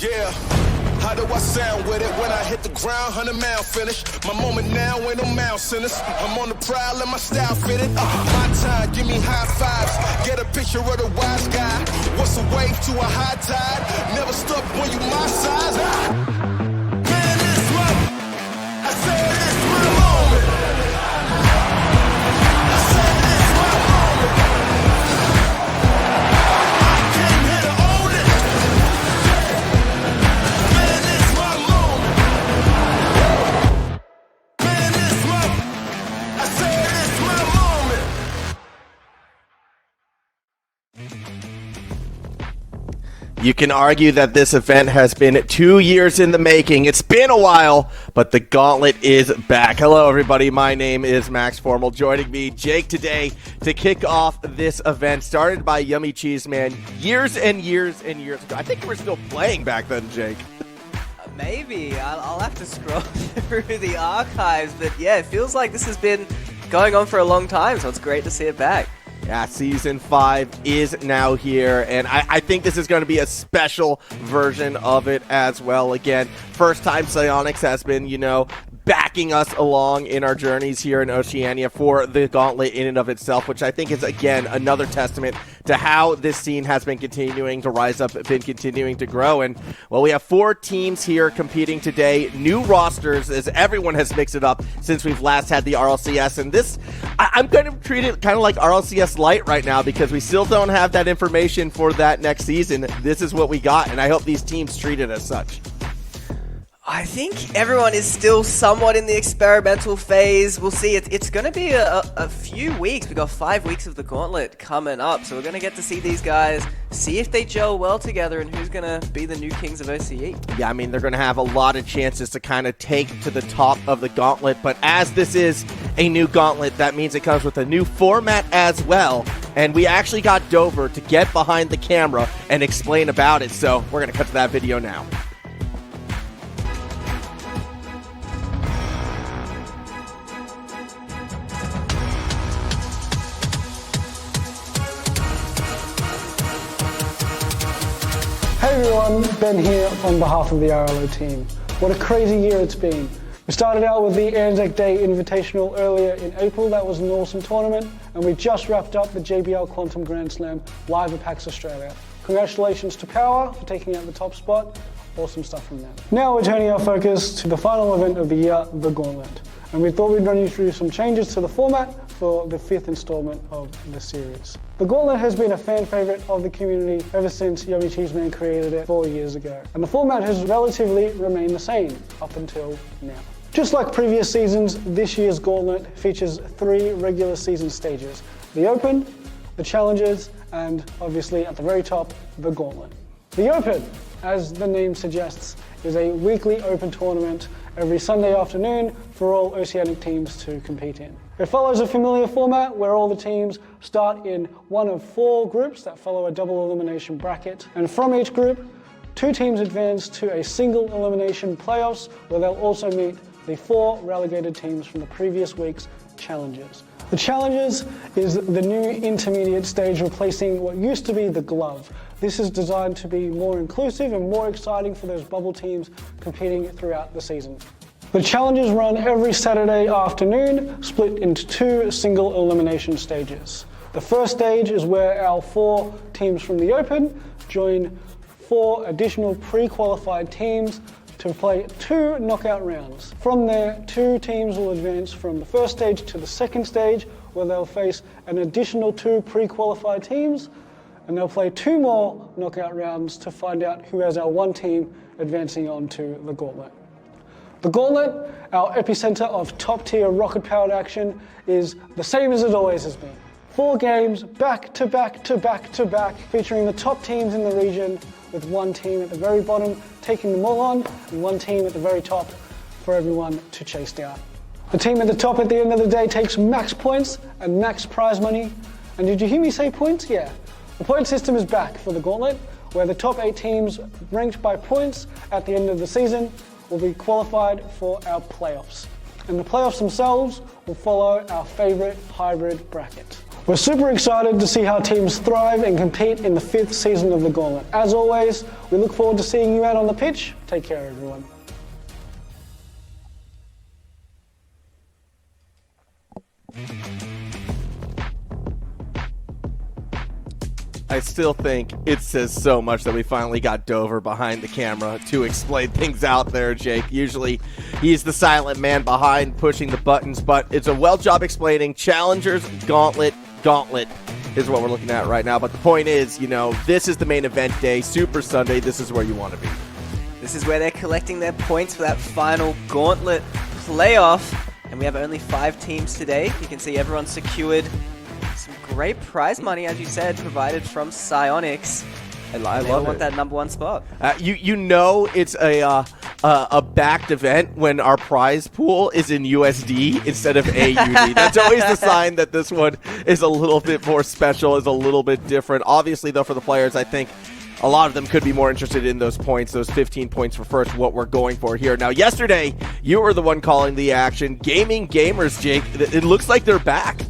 Yeah, how do I sound with it when I hit the ground? 100-mile finish. My moment now ain't no mouse in us. I'm on the prowl and my style fitted. My time, give me high fives. Get a picture of the wise guy. What's a wave to a high tide? Never stop when you my size. Man, this my, I said this my moment. I said this my moment. I came here to own it. Man, this my moment. Man, this my, I said this my moment. You can argue that this event has been 2 years in the making. It's been a while, but the Gauntlet is back. Hello, everybody. My name is Max Formal. Joining me, Jake, today to kick off this event started by Yummy Cheese Man years and years and years ago. I think we were still playing back then, Jake. Maybe. I'll have to scroll through the archives, but yeah, it feels like this has been going on for a long time, so it's great to see it back. Yeah, Season 5 is now here, and I think this is going to be a special version of it as well. Again, first time Psyonix has been, backing us along in our journeys here in Oceania for the Gauntlet in and of itself, which I think is, again, another testament to how this scene has been continuing to rise up, been continuing to grow. And, well, we have 4 teams here competing today, new rosters, as everyone has mixed it up since we've last had the RLCS. And this, I'm going to treat it kind of like RLCS Light right now because we still don't have that information for that next season. This is what we got, and I hope these teams treat it as such. I think everyone is still somewhat in the experimental phase. We'll see. It's going to be a few weeks. We've got 5 weeks of the Gauntlet coming up, so we're going to get to see these guys, see if they gel well together, and who's going to be the new kings of OCE. Yeah, I mean, they're going to have a lot of chances to kind of take to the top of the Gauntlet, but as this is a new Gauntlet, that means it comes with a new format as well, and we actually got Dover to get behind the camera and explain about it, so we're going to cut to that video now. Hey everyone, Ben here on behalf of the RLO team. What a crazy year it's been. We started out with the Anzac Day Invitational earlier in April. That was an awesome tournament, and we just wrapped up the JBL Quantum Grand Slam live at PAX Australia. Congratulations to Power for taking out the top spot. Awesome stuff from them. Now we're turning our focus to the final event of the year, the Gauntlet. And we thought we'd run you through some changes to the format for the 5th installment of the series. The Gauntlet has been a fan favourite of the community ever since Yummy Cheese Man created it 4 years ago. And the format has relatively remained the same up until now. Just like previous seasons, this year's Gauntlet features 3 regular season stages. The Open, the Challenges, and obviously at the very top, the Gauntlet. The Open, as the name suggests, is a weekly open tournament every Sunday afternoon for all Oceanic teams to compete in. It follows a familiar format where all the teams start in one of 4 groups that follow a double elimination bracket, and from each group, 2 teams advance to a single elimination playoffs where they'll also meet the 4 relegated teams from the previous week's challenges. The Challenges is the new intermediate stage replacing what used to be the Glove. This is designed to be more inclusive and more exciting for those bubble teams competing throughout the season. The Challenges run every Saturday afternoon, split into 2 single elimination stages. The first stage is where our 4 teams from the Open join 4 additional pre-qualified teams to play 2 knockout rounds. From there, 2 teams will advance from the first stage to the second stage, where they'll face an additional 2 pre-qualified teams, and they'll play 2 more knockout rounds to find out who has our 1 team advancing on to the Gauntlet. The Gauntlet, our epicenter of top-tier rocket-powered action, is the same as it always has been. 4 games back to back to back to back, featuring the top teams in the region, with 1 team at the very bottom taking them all on, and 1 team at the very top for everyone to chase down. The team at the top at the end of the day takes max points and max prize money. And did you hear me say points? Yeah. The point system is back for the Gauntlet, where the top 8 teams ranked by points at the end of the season will be qualified for our playoffs. And the playoffs themselves will follow our favourite hybrid bracket. We're super excited to see how teams thrive and compete in the 5th season of the Gauntlet. As always, we look forward to seeing you out on the pitch. Take care, everyone. I still think it says so much that we finally got Dover behind the camera to explain things out there, Jake. Usually he's the silent man behind pushing the buttons, but it's a well job explaining. Challengers, Gauntlet is what we're looking at right now. But the point is, you know, this is the main event day, Super Sunday. This is where you want to be. This is where they're collecting their points for that final Gauntlet playoff. And we have only 5 teams today. You can see everyone secured some great prize money, as you said, provided from Psyonix. I love want that #1 spot. You know it's a backed event when our prize pool is in USD instead of AUD. That's always the sign that this one is a little bit more special, is a little bit different. Obviously, though, for the players, I think a lot of them could be more interested in those points, those 15 points for first, what we're going for here. Now, yesterday, you were the one calling the action. Gaming Gamers, Jake, it looks like they're back.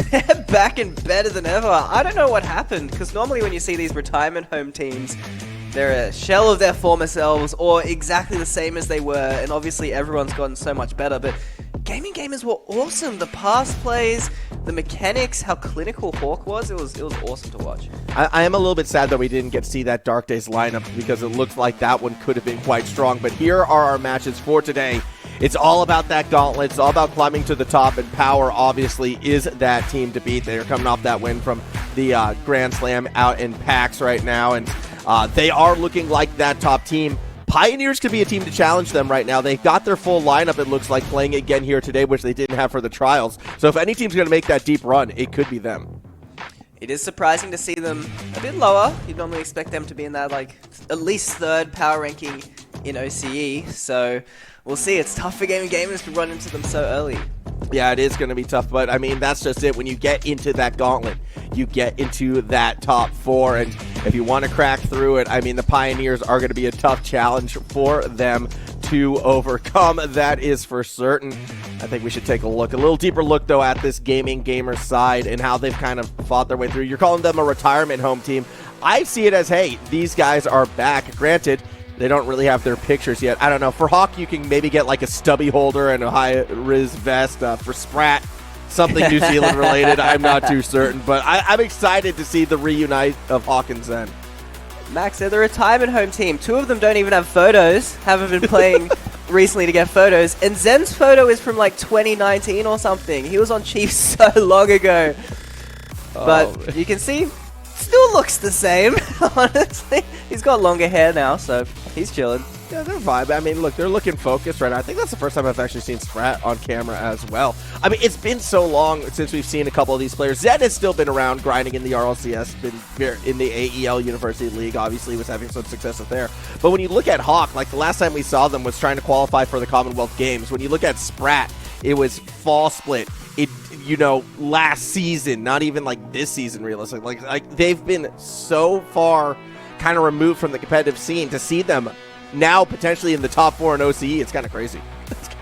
They're back and better than ever. I don't know what happened, because normally when you see these retirement home teams, they're a shell of their former selves, or exactly the same as they were, and obviously everyone's gotten so much better, but Gaming Gamers were awesome. The pass plays, the mechanics, how clinical Hawk was, it was awesome to watch. I am a little bit sad that we didn't get to see that Dark Days lineup, because it looked like that one could have been quite strong, but here are our matches for today. It's all about that Gauntlet. It's all about climbing to the top, and Power obviously is that team to beat. They're coming off that win from the Grand Slam out in PAX right now, and they are looking like that top team. Pioneers could be a team to challenge them right now. They've got their full lineup, it looks like, playing again here today, which they didn't have for the trials. So if any team's going to make that deep run, it could be them. It is surprising to see them a bit lower. You'd normally expect them to be in that, like, at least 3rd power ranking in OCE. So we'll see. It's tough for Gaming Gamers to run into them so early. Yeah, it is going to be tough, but I mean, that's just it. When you get into that Gauntlet, you get into that top 4, and if you want to crack through it, I mean, the Pioneers are going to be a tough challenge for them to overcome. That is for certain. I think we should take a little deeper look, though, at this Gaming Gamer side and how they've kind of fought their way through. You're calling them a retirement home team. I see it as, hey, these guys are back. Granted, they don't really have their pictures yet. I don't know. For Hawk, you can maybe get like a stubby holder and a high-res vest. For Sprat, something New Zealand related. I'm not too certain, but I'm excited to see the reunite of Hawk and Zen. Max, they're the retirement home team. 2 of them don't even have photos, haven't been playing recently to get photos, and Zen's photo is from like 2019 or something. He was on Chiefs so long ago. But you can see, still looks the same, honestly. He's got longer hair now, so he's chilling. Yeah, they're vibe. I mean, look, they're looking focused right now. I think that's the first time I've actually seen Sprat on camera as well. I mean, it's been so long since we've seen a couple of these players. Zed has still been around, grinding in the RLCS, been in the AEL University League, obviously was having some success there. But when you look at Hawk, like the last time we saw them was trying to qualify for the Commonwealth Games. When you look at Sprat, it was fall split. Last season, not even like this season, realistically. Like they've been so far kind of removed from the competitive scene. To see them now potentially in the top 4 in OCE, it's kind of crazy.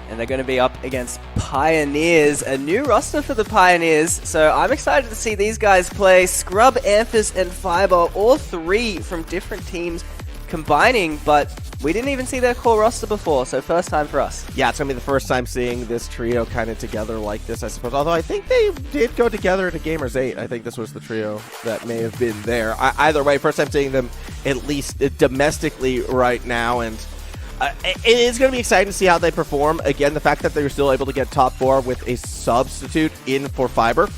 And they're going to be up against Pioneers, a new roster for the Pioneers. So I'm excited to see these guys play. Scrub, Amphis, and Fiber, all 3 from different teams combining, but we didn't even see their core roster before, so first time for us. Yeah, it's going to be the first time seeing this trio kind of together like this, I suppose. Although I think they did go together at Gamers 8. I think this was the trio that may have been there. Either way, first time seeing them at least domestically right now, and it is going to be exciting to see how they perform. Again, the fact that they're still able to get top 4 with a substitute in for Fiber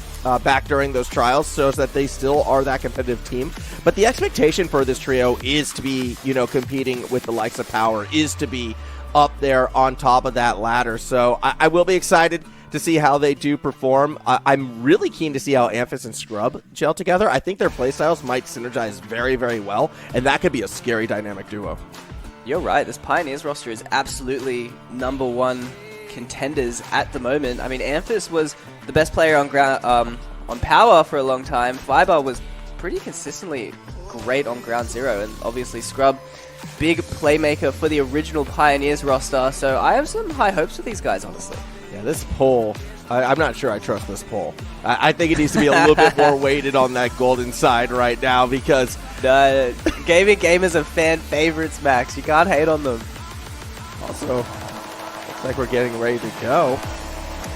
back during those trials shows that they still are that competitive team. But the expectation for this trio is to be, competing with the likes of Power, is to be up there on top of that ladder. So I will be excited to see how they do perform. I'm really keen to see how Amphis and Scrub gel together. I think their playstyles might synergize very, very well, and that could be a scary dynamic duo. You're right. This Pioneers roster is absolutely #1 contenders at the moment. I mean, Amphis was the best player on Power for a long time. Fiber was pretty consistently great on Ground Zero, and obviously Scrub, big playmaker for the original Pioneers roster. So I have some high hopes for these guys, honestly. Yeah, this poll, I'm not sure I trust this poll. I think it needs to be a little bit more weighted on that golden side right now because... Gaming Gamers are fan favorites, Max. You can't hate on them. Also, looks like we're getting ready to go.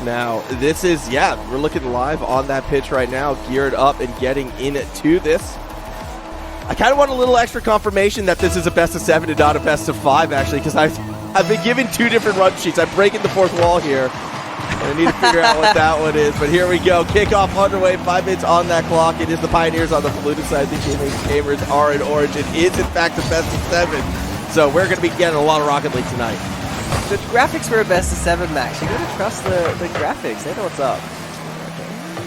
Now, this is, we're looking live on that pitch right now, geared up and getting into this. I kind of want a little extra confirmation that this is a best of 7 and not a best of 5, actually, because I've been given 2 different run sheets. I'm breaking the 4th wall here. I need to figure out what that one is, but here we go. Kickoff underway, 5 minutes on that clock. It is the Pioneers on the blue side. The Gamers are in orange. It is, in fact, the best of 7. So we're going to be getting a lot of Rocket League tonight. The graphics for a best of 7, Max. You gotta trust the graphics. They know what's up.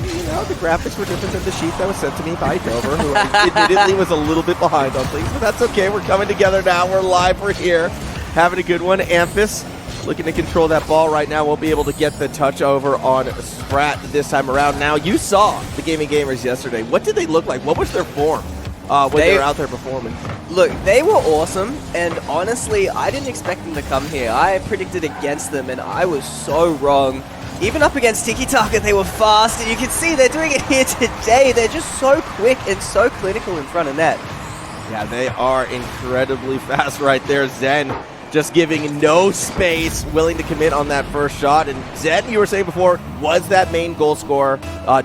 You know, the graphics were different than the sheet that was sent to me by Dover, who admittedly was a little bit behind on things, but that's okay. We're coming together now. We're live. We're here. Having a good one. Amphis looking to control that ball right now. Won't be able to get the touch over on Sprat this time around. Now, you saw the Gaming Gamers yesterday. What did they look like? What was their form when they were out there performing? Look, they were awesome, and honestly, I didn't expect them to come here. I predicted against them, and I was so wrong. Even up against Tiki Taka, they were fast, and you can see they're doing it here today. They're just so quick and so clinical in front of net. Yeah, they are incredibly fast right there. Zen just giving no space, willing to commit on that first shot. And Zen, you were saying before, was that main goal scorer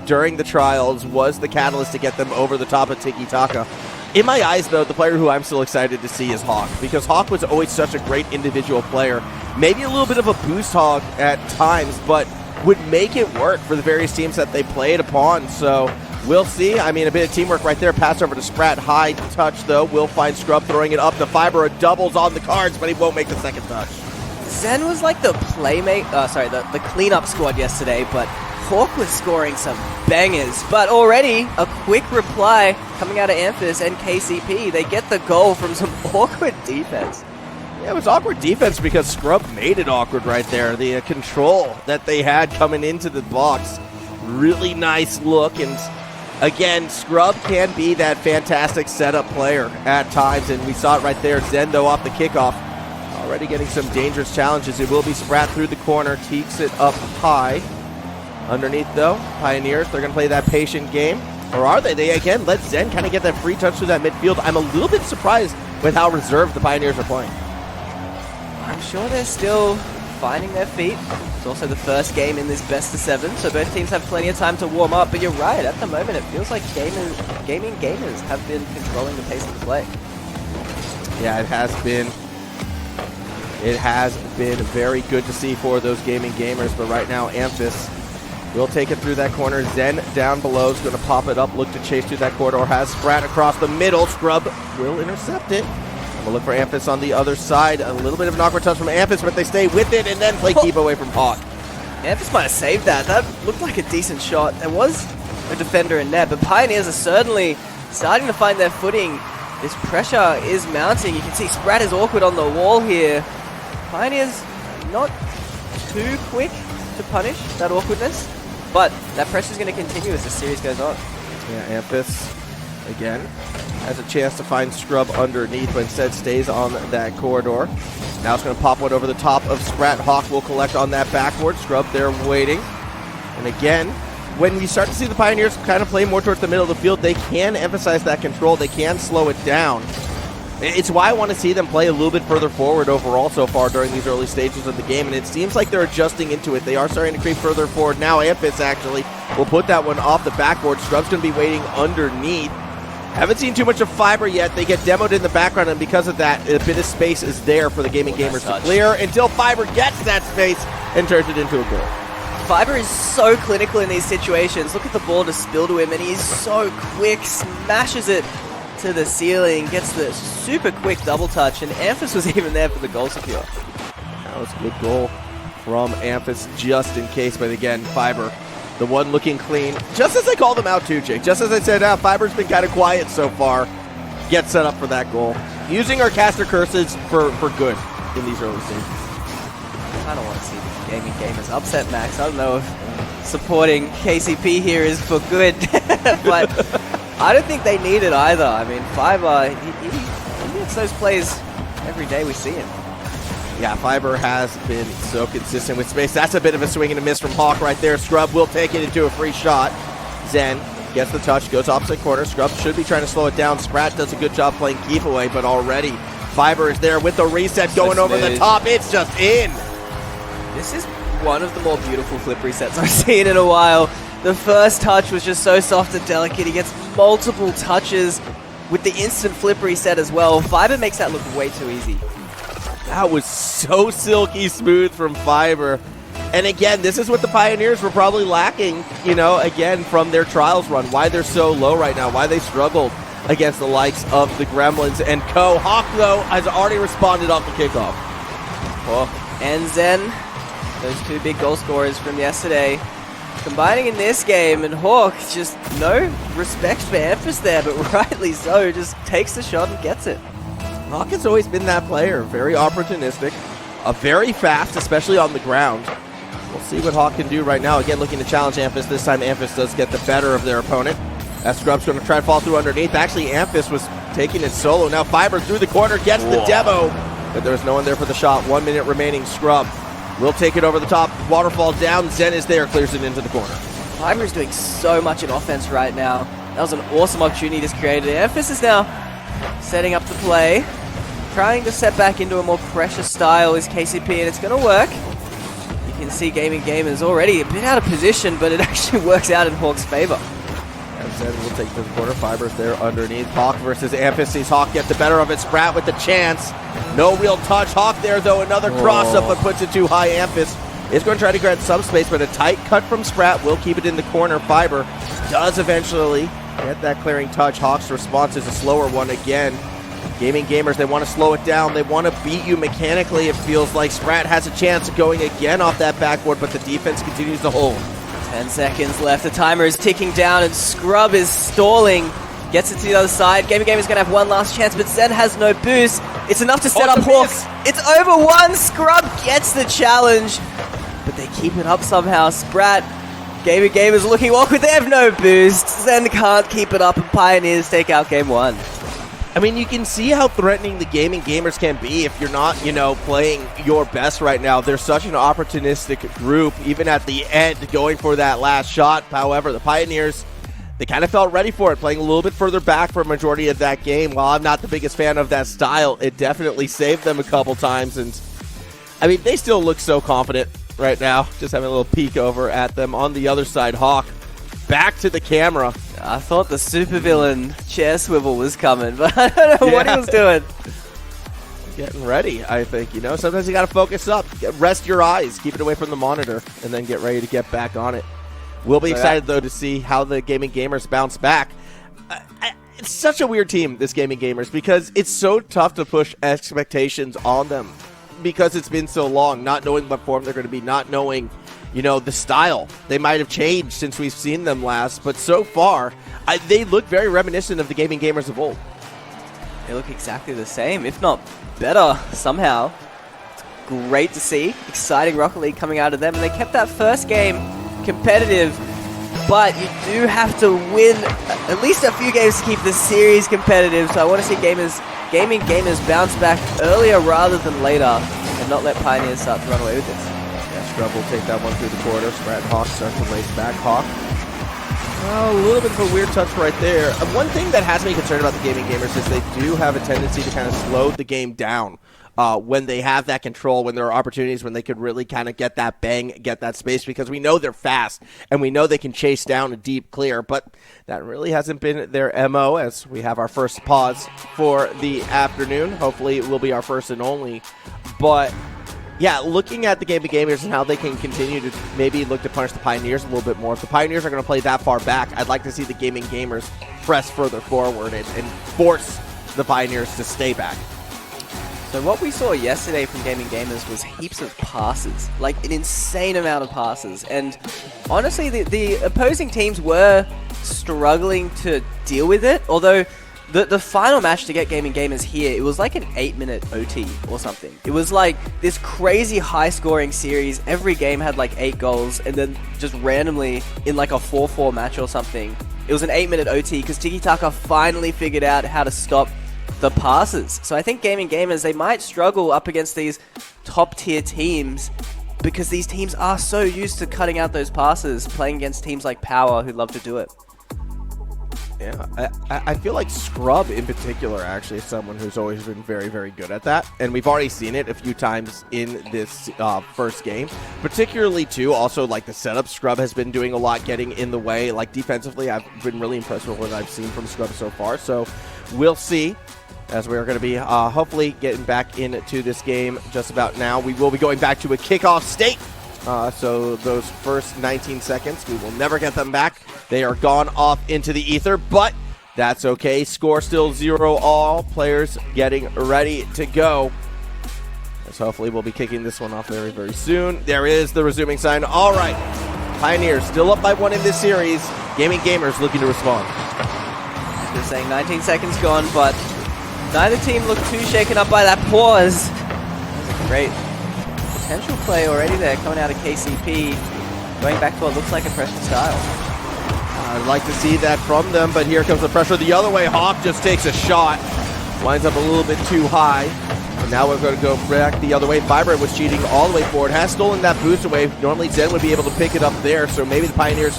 during the trials, was the catalyst to get them over the top of Tiki Taka. In my eyes, though, the player who I'm still excited to see is Hawk, because Hawk was always such a great individual player. Maybe a little bit of a boost hog at times, but would make it work for the various teams that they played upon. So we'll see. I mean, a bit of teamwork right there. Pass over to Sprat. High touch, though. Will find Scrub throwing it up to Fiber. Doubles on the cards, but he won't make the second touch. Zen was like the the cleanup squad yesterday, but Hawk was scoring some bangers. But already, a quick reply coming out of Amphis and KCP. They get the goal from some awkward defense. Yeah, it was awkward defense because Scrub made it awkward right there. The control that they had coming into the box. Really nice look. And again, Scrub can be that fantastic setup player at times. And we saw it right there. Zendo off the kickoff. Already getting some dangerous challenges. It will be Sprat through the corner. Teeks it up high. Underneath, though, Pioneers, they're going to play that patient game. Or are they? They, again, let Zen kind of get that free touch through that midfield. I'm a little bit surprised with how reserved the Pioneers are playing. I'm sure they're still finding their feet. It's also the first game in this best of 7, so both teams have plenty of time to warm up. But you're right, at the moment it feels like gaming gamers have been controlling the pace of the play. Yeah, it has been. It has been very good to see for those gaming gamers. But right now, Amphis will take it through that corner. Zen down below is going to pop it up, look to chase through that corridor. Has Sprat across the middle. Scrub will intercept it. We'll look for Amphis on the other side. A little bit of an awkward touch from Amphis, but they stay with it and then play keep away from Hawk. Amphis might have saved that. That looked like a decent shot. There was a defender in net, but Pioneers are certainly starting to find their footing. This pressure is mounting. You can see Sprat is awkward on the wall here. Pioneers not too quick to punish that awkwardness, but that pressure is going to continue as the series goes on. Yeah, Amphis, again, has a chance to find Scrub underneath, but instead stays on that corridor. Now it's going to pop one over the top of Sprat. Hawk will collect on that backboard. Scrub there waiting. And again, when we start to see the Pioneers kind of play more towards the middle of the field, they can emphasize that control. They can slow it down. It's why I want to see them play a little bit further forward overall so far during these early stages of the game, and it seems like they're adjusting into it. They are starting to creep further forward. Now Amphis actually will put that one off the backboard. Scrub's going to be waiting underneath. Haven't seen too much of Fiber yet. They get demoed in the background, and because of that, a bit of space is there for the gaming gamers to clear until Fiber gets that space and turns it into a goal. Fiber is so clinical in these situations. Look at the ball just spill to him, and he's so quick, smashes it to the ceiling, gets the super quick double touch, and Amphis was even there for the goal secure. That was a good goal from Amphis just in case, but again, Fiber, the one looking clean. Just as I called him out too, Jake. Just as I said, Fiber's been kind of quiet so far. Gets set up for that goal. Using our caster curses for good in these early stages. I don't want to see the gaming gamers upset, Max. I don't know if supporting KCP here is for good, but I don't think they need it either. I mean, Fiber, he gets those plays every day we see him. Yeah, Fiber has been so consistent with space. That's a bit of a swing and a miss from Hawk right there. Scrub will take it into a free shot. Zen gets the touch, goes opposite corner. Scrub should be trying to slow it down. Sprat does a good job playing keep away, but already Fiber is there with the reset going over the top. It's just in. This is one of the more beautiful flip resets I've seen in a while. The first touch was just so soft and delicate. He gets multiple touches with the instant flip reset as well. Fiber makes that look way too easy. That was so silky smooth from Fiber. And again, this is what the Pioneers were probably lacking, you know, again, from their Trials run. Why they're so low right now, why they struggled against the likes of the Gremlins and co. Hawk, though, has already responded off the kickoff. Oh. And Zen, those two big goal scorers from yesterday, combining in this game, and Hawk, just no respect for Amphis there, but rightly so, just takes the shot and gets it. Hawk has always been that player, very opportunistic, very fast, especially on the ground. We'll see what Hawk can do right now. Again, looking to challenge Amphis. This time, Amphis does get the better of their opponent. As Scrub's going to try to fall through underneath. Actually, Amphis was taking it solo. Now Fiber through the corner, gets the demo, but there's no one there for the shot. 1 minute remaining. Scrub will take it over the top. Waterfall down. Zen is there, clears it into the corner. Fiber's doing so much in offense right now. That was an awesome opportunity just created. Amphis is now setting up the play. Trying to set back into a more pressure style is KCP, and it's going to work. You can see Gaming Gamers already a bit out of position, but it actually works out in Hawk's favor. And Zen will take to the corner. Fiber's there underneath. Hawk versus Amphis. Sees Hawk get the better of it. Sprat with the chance. No real touch. Hawk there, though. Another cross-up, but puts it too high. Amphis is going to try to grab some space, but a tight cut from Sprat will keep it in the corner. Fiber does eventually get that clearing touch. Hawk's response is a slower one again. Gaming Gamers, they want to slow it down. They want to beat you mechanically. It feels like Sprat has a chance of going again off that backboard, but the defense continues to hold. 10 seconds left. The timer is ticking down, and Scrub is stalling. Gets it to the other side. Gaming Gamers going to have one last chance, but Zen has no boost. It's enough to set up Hawk. It's over one. Scrub gets the challenge, but they keep it up somehow. Sprat, Gaming Gamers looking awkward. They have no boost. Zen can't keep it up, and Pioneers take out game one. I mean, you can see how threatening the Gaming Gamers can be if you're not, you know, playing your best right now. They're such an opportunistic group, even at the end, going for that last shot. However, the Pioneers, they kind of felt ready for it, playing a little bit further back for a majority of that game. While I'm not the biggest fan of that style, it definitely saved them a couple times. And, I mean, they still look so confident right now. Just having a little peek over at them. On the other side, Hawk back to the camera. I thought the supervillain chair swivel was coming, but I don't know what he was doing. Getting ready, I think. You know, sometimes you got to focus up, rest your eyes, keep it away from the monitor, and then get ready to get back on it. We'll be excited, though, to see how the Gaming Gamers bounce back. It's such a weird team, this Gaming Gamers, because it's so tough to push expectations on them because it's been so long, not knowing what form they're going to be, not knowing, you know, the style. They might have changed since we've seen them last, but so far, they look very reminiscent of the Gaming Gamers of old. They look exactly the same, if not better, somehow. It's great to see. Exciting Rocket League coming out of them, and they kept that first game competitive, but you do have to win at least a few games to keep the series competitive, so I want to see Gaming Gamers bounce back earlier rather than later, and not let Pioneers start to run away with this. Scrub will take that one through the corner. Sprat and Hawk start to race back. Hawk, well, a little bit of a weird touch right there. One thing that has me concerned about the Gaming Gamers is they do have a tendency to kind of slow the game down when they have that control, when there are opportunities when they could really kind of get that bang, get that space, because we know they're fast and we know they can chase down a deep clear, but that really hasn't been their MO as we have our first pause for the afternoon. Hopefully it will be our first and only, but yeah, looking at the Gaming Gamers and how they can continue to maybe look to punish the Pioneers a little bit more. If the Pioneers are going to play that far back, I'd like to see the Gaming Gamers press further forward and force the Pioneers to stay back. So what we saw yesterday from Gaming Gamers was heaps of passes, like an insane amount of passes. And honestly, the opposing teams were struggling to deal with it, although the final match to get Gaming Gamers here, it was like an 8-minute OT or something. It was like this crazy high-scoring series. Every game had like 8 goals, and then just randomly in like a 4-4 match or something, it was an 8-minute OT because Tiki Taka finally figured out how to stop the passes. So I think Gaming Gamers, they might struggle up against these top tier teams because these teams are so used to cutting out those passes, playing against teams like Power who love to do it. Yeah, I feel like Scrub in particular actually is someone who's always been very, very good at that. And we've already seen it a few times in this first game. Particularly, too, also like the setup, Scrub has been doing a lot, getting in the way. Like defensively, I've been really impressed with what I've seen from Scrub so far. So we'll see, as we're going to be hopefully getting back into this game just about now. We will be going back to a kickoff state. So those first 19 seconds, we will never get them back. They are gone off into the ether, but that's okay. Score still 0-all. Players getting ready to go. So hopefully we'll be kicking this one off very, very soon. There is the resuming sign. All right. Pioneers still up by 1 in this series. Gaming Gamers looking to respond. Just saying 19 seconds gone, but neither team looked too shaken up by that pause. Great potential play already there coming out of KCP, going back to what looks like a pressure style. I'd like to see that from them, but here comes the pressure the other way. Hawk just takes a shot, winds up a little bit too high, and now we're going to go back the other way. Vibrant was cheating all the way forward, has stolen that boost away. Normally Zen would be able to pick it up there, so maybe the Pioneers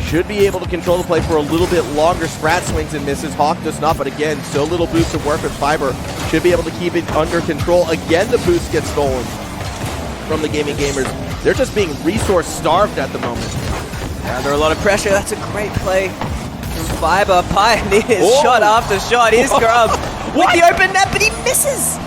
should be able to control the play for a little bit longer. Sprat swings and misses. Hawk does not, but again, so little boost to work with. Fiber should be able to keep it under control. Again, the boost gets stolen from the Gaming Gamers. They're just being resource starved at the moment. Yeah, under a lot of pressure. That's a great play from Fiber. Pioneers, shot after shot. Here's Scrub with the open net, but he misses.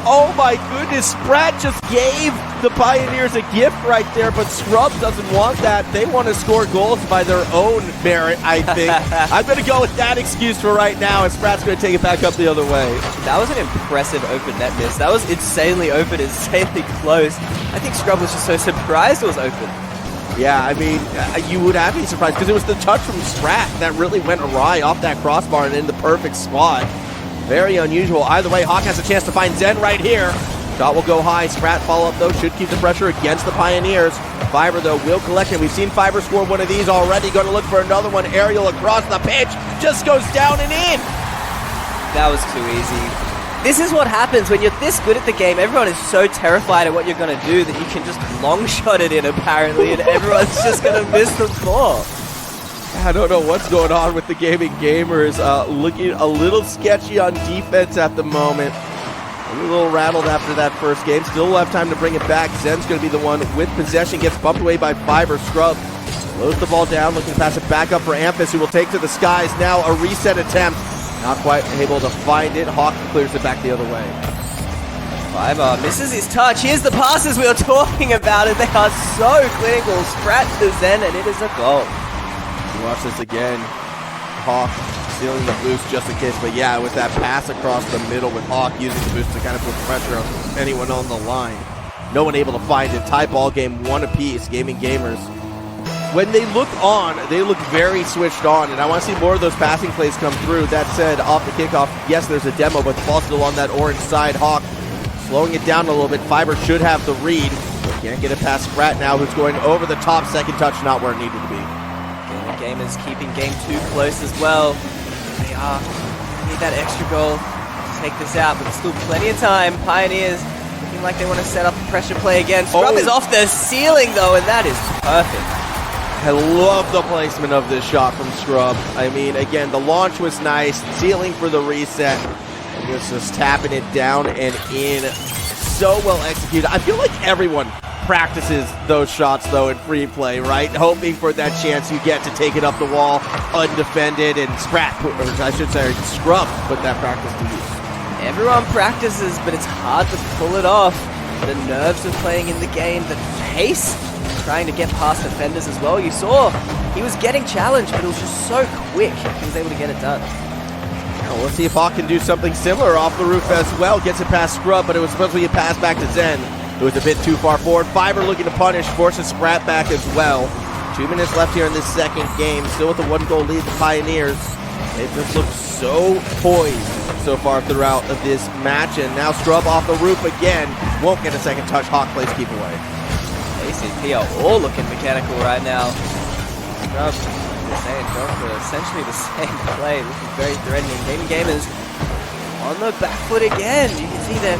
Oh my goodness, Sprat just gave the Pioneers a gift right there, but Scrub doesn't want that. They want to score goals by their own merit, I think. I'm going to go with that excuse for right now, and Sprat's going to take it back up the other way. That was an impressive open net miss. That was insanely open, insanely close. I think Scrub was just so surprised it was open. Yeah, I mean, you would have been surprised, because it was the touch from Sprat that really went awry off that crossbar and in the perfect spot. Very unusual. Either way, Hawk has a chance to find Zen right here. Shot will go high. Sprat follow-up, though, should keep the pressure against the Pioneers. Fiber, though, will collect it. We've seen Fiber score one of these already. Going to look for another one. Aerial across the pitch. Just goes down and in. That was too easy. This is what happens when you're this good at the game. Everyone is so terrified at what you're going to do that you can just long shot it in, apparently, and everyone's just going to miss the ball. I don't know what's going on with the Gaming Gamers. Looking a little sketchy on defense at the moment. A little rattled after that first game. Still have time to bring it back. Zen's going to be the one with possession. Gets bumped away by Fiber. Scrub slows the ball down. Looking to pass it back up for Amphis, who will take to the skies. Now a reset attempt. Not quite able to find it. Hawk clears it back the other way. Fiber misses his touch. Here's the passes we were talking about, and they are so clinical. Sprat to Zen, and it is a goal. Watch this again. Hawk stealing the boost just in case. But yeah, with that pass across the middle with Hawk using the boost to kind of put pressure on anyone on the line. No one able to find it. Tie ball game, 1 apiece. Gaming Gamers. When they look on, they look very switched on. And I want to see more of those passing plays come through. That said, off the kickoff, yes, there's a demo, but the ball's still on that orange side. Hawk slowing it down a little bit. Fiber should have the read. Can't get it past Sprat now, who's going over the top. Second touch, not where it needed to be. Gamers keeping game 2 close as well. They need that extra goal to take this out, but there's still plenty of time. Pioneers looking like they want to set up a pressure play again. Scrub is off the ceiling though, and that is perfect. I love the placement of this shot from Scrub. I mean, again, the launch was nice. Ceiling for the reset. And just tapping it down and in. So well executed. I feel like everyone practices those shots though in free play, right? Hoping for that chance you get to take it up the wall undefended, and Scrub put that practice to use. Everyone practices, but it's hard to pull it off. The nerves of playing in the game, the pace, trying to get past defenders as well. You saw he was getting challenged, but it was just so quick he was able to get it done. Now we'll see if Hawk can do something similar off the roof as well. Gets it past Scrub, but it was supposed to be a pass back to Zen. It was a bit too far forward. Fiber looking to punish, forces Sprat back as well. 2 minutes left here in this second game. Still with a 1-goal lead, the Pioneers. They've just looked so poised so far throughout this match. And now Scrub off the roof again. Won't get a second touch. Hawk plays keep away. KCP are all looking mechanical right now. Scrub, going for essentially the same play. Looking very threatening. Gaming Gamers on the back foot again. You can see they're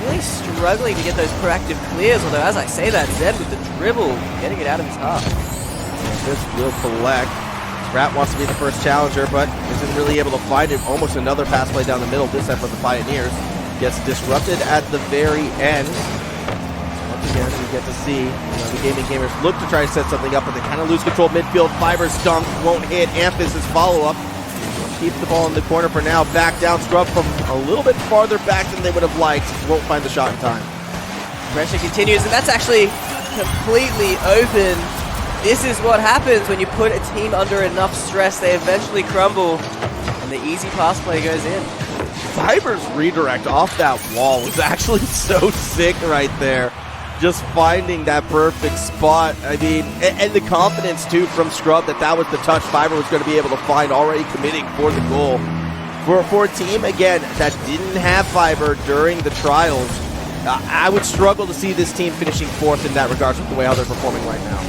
really struggling to get those proactive clears, although as I say that, Zed with the dribble, getting it out of his half. This will collect. Rat wants to be the first challenger, but isn't really able to find it. Almost another pass play down the middle, this time for the Pioneers. Gets disrupted at the very end. Once again, we get to see the Gaming Gamers look to try to set something up, but they kind of lose control midfield. Fiber's dunk won't hit. Ampus is follow-up. Keep the ball in the corner for now. Back down. Scrub from a little bit farther back than they would have liked. Won't find the shot in time. Pressure continues, and that's actually completely open. This is what happens when you put a team under enough stress. They eventually crumble, and the easy pass play goes in. Fiber's redirect off that wall was actually so sick right there. Just finding that perfect spot. I mean, and the confidence too from Scrub that was the touch Fiber was going to be able to find, already committing for the goal. For a team, again, that didn't have Fiber during the trials, I would struggle to see this team finishing fourth in that regards with the way how they're performing right now.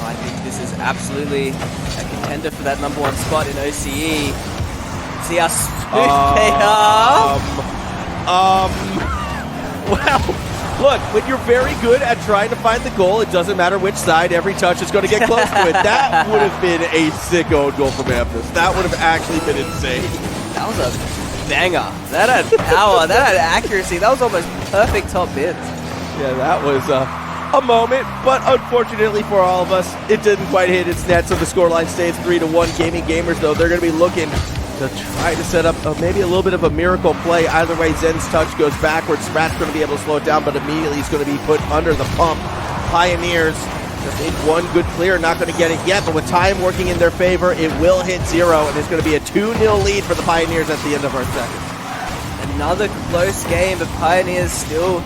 I think this is absolutely a contender for that #1 spot in OCE. See how smooth they are. Well, look, when you're very good at trying to find the goal, it doesn't matter which side, every touch is going to get close to it. That would have been a sick own goal from Ampus. That would have actually been insane. That was a banger. That had power, that had accuracy, that was almost perfect top bids. Yeah, that was a moment, but unfortunately for all of us, it didn't quite hit its net, so the scoreline stays 3-1. Gaming Gamers, though, they're going to be looking to try to set up maybe a little bit of a miracle play. Either way, Zen's touch goes backwards. Sprat's going to be able to slow it down, but immediately he's going to be put under the pump. Pioneers just need one good clear, not going to get it yet, but with time working in their favor, it will hit 0, and it's going to be a 2-0 lead for the Pioneers at the end of our second. Another close game, but Pioneers still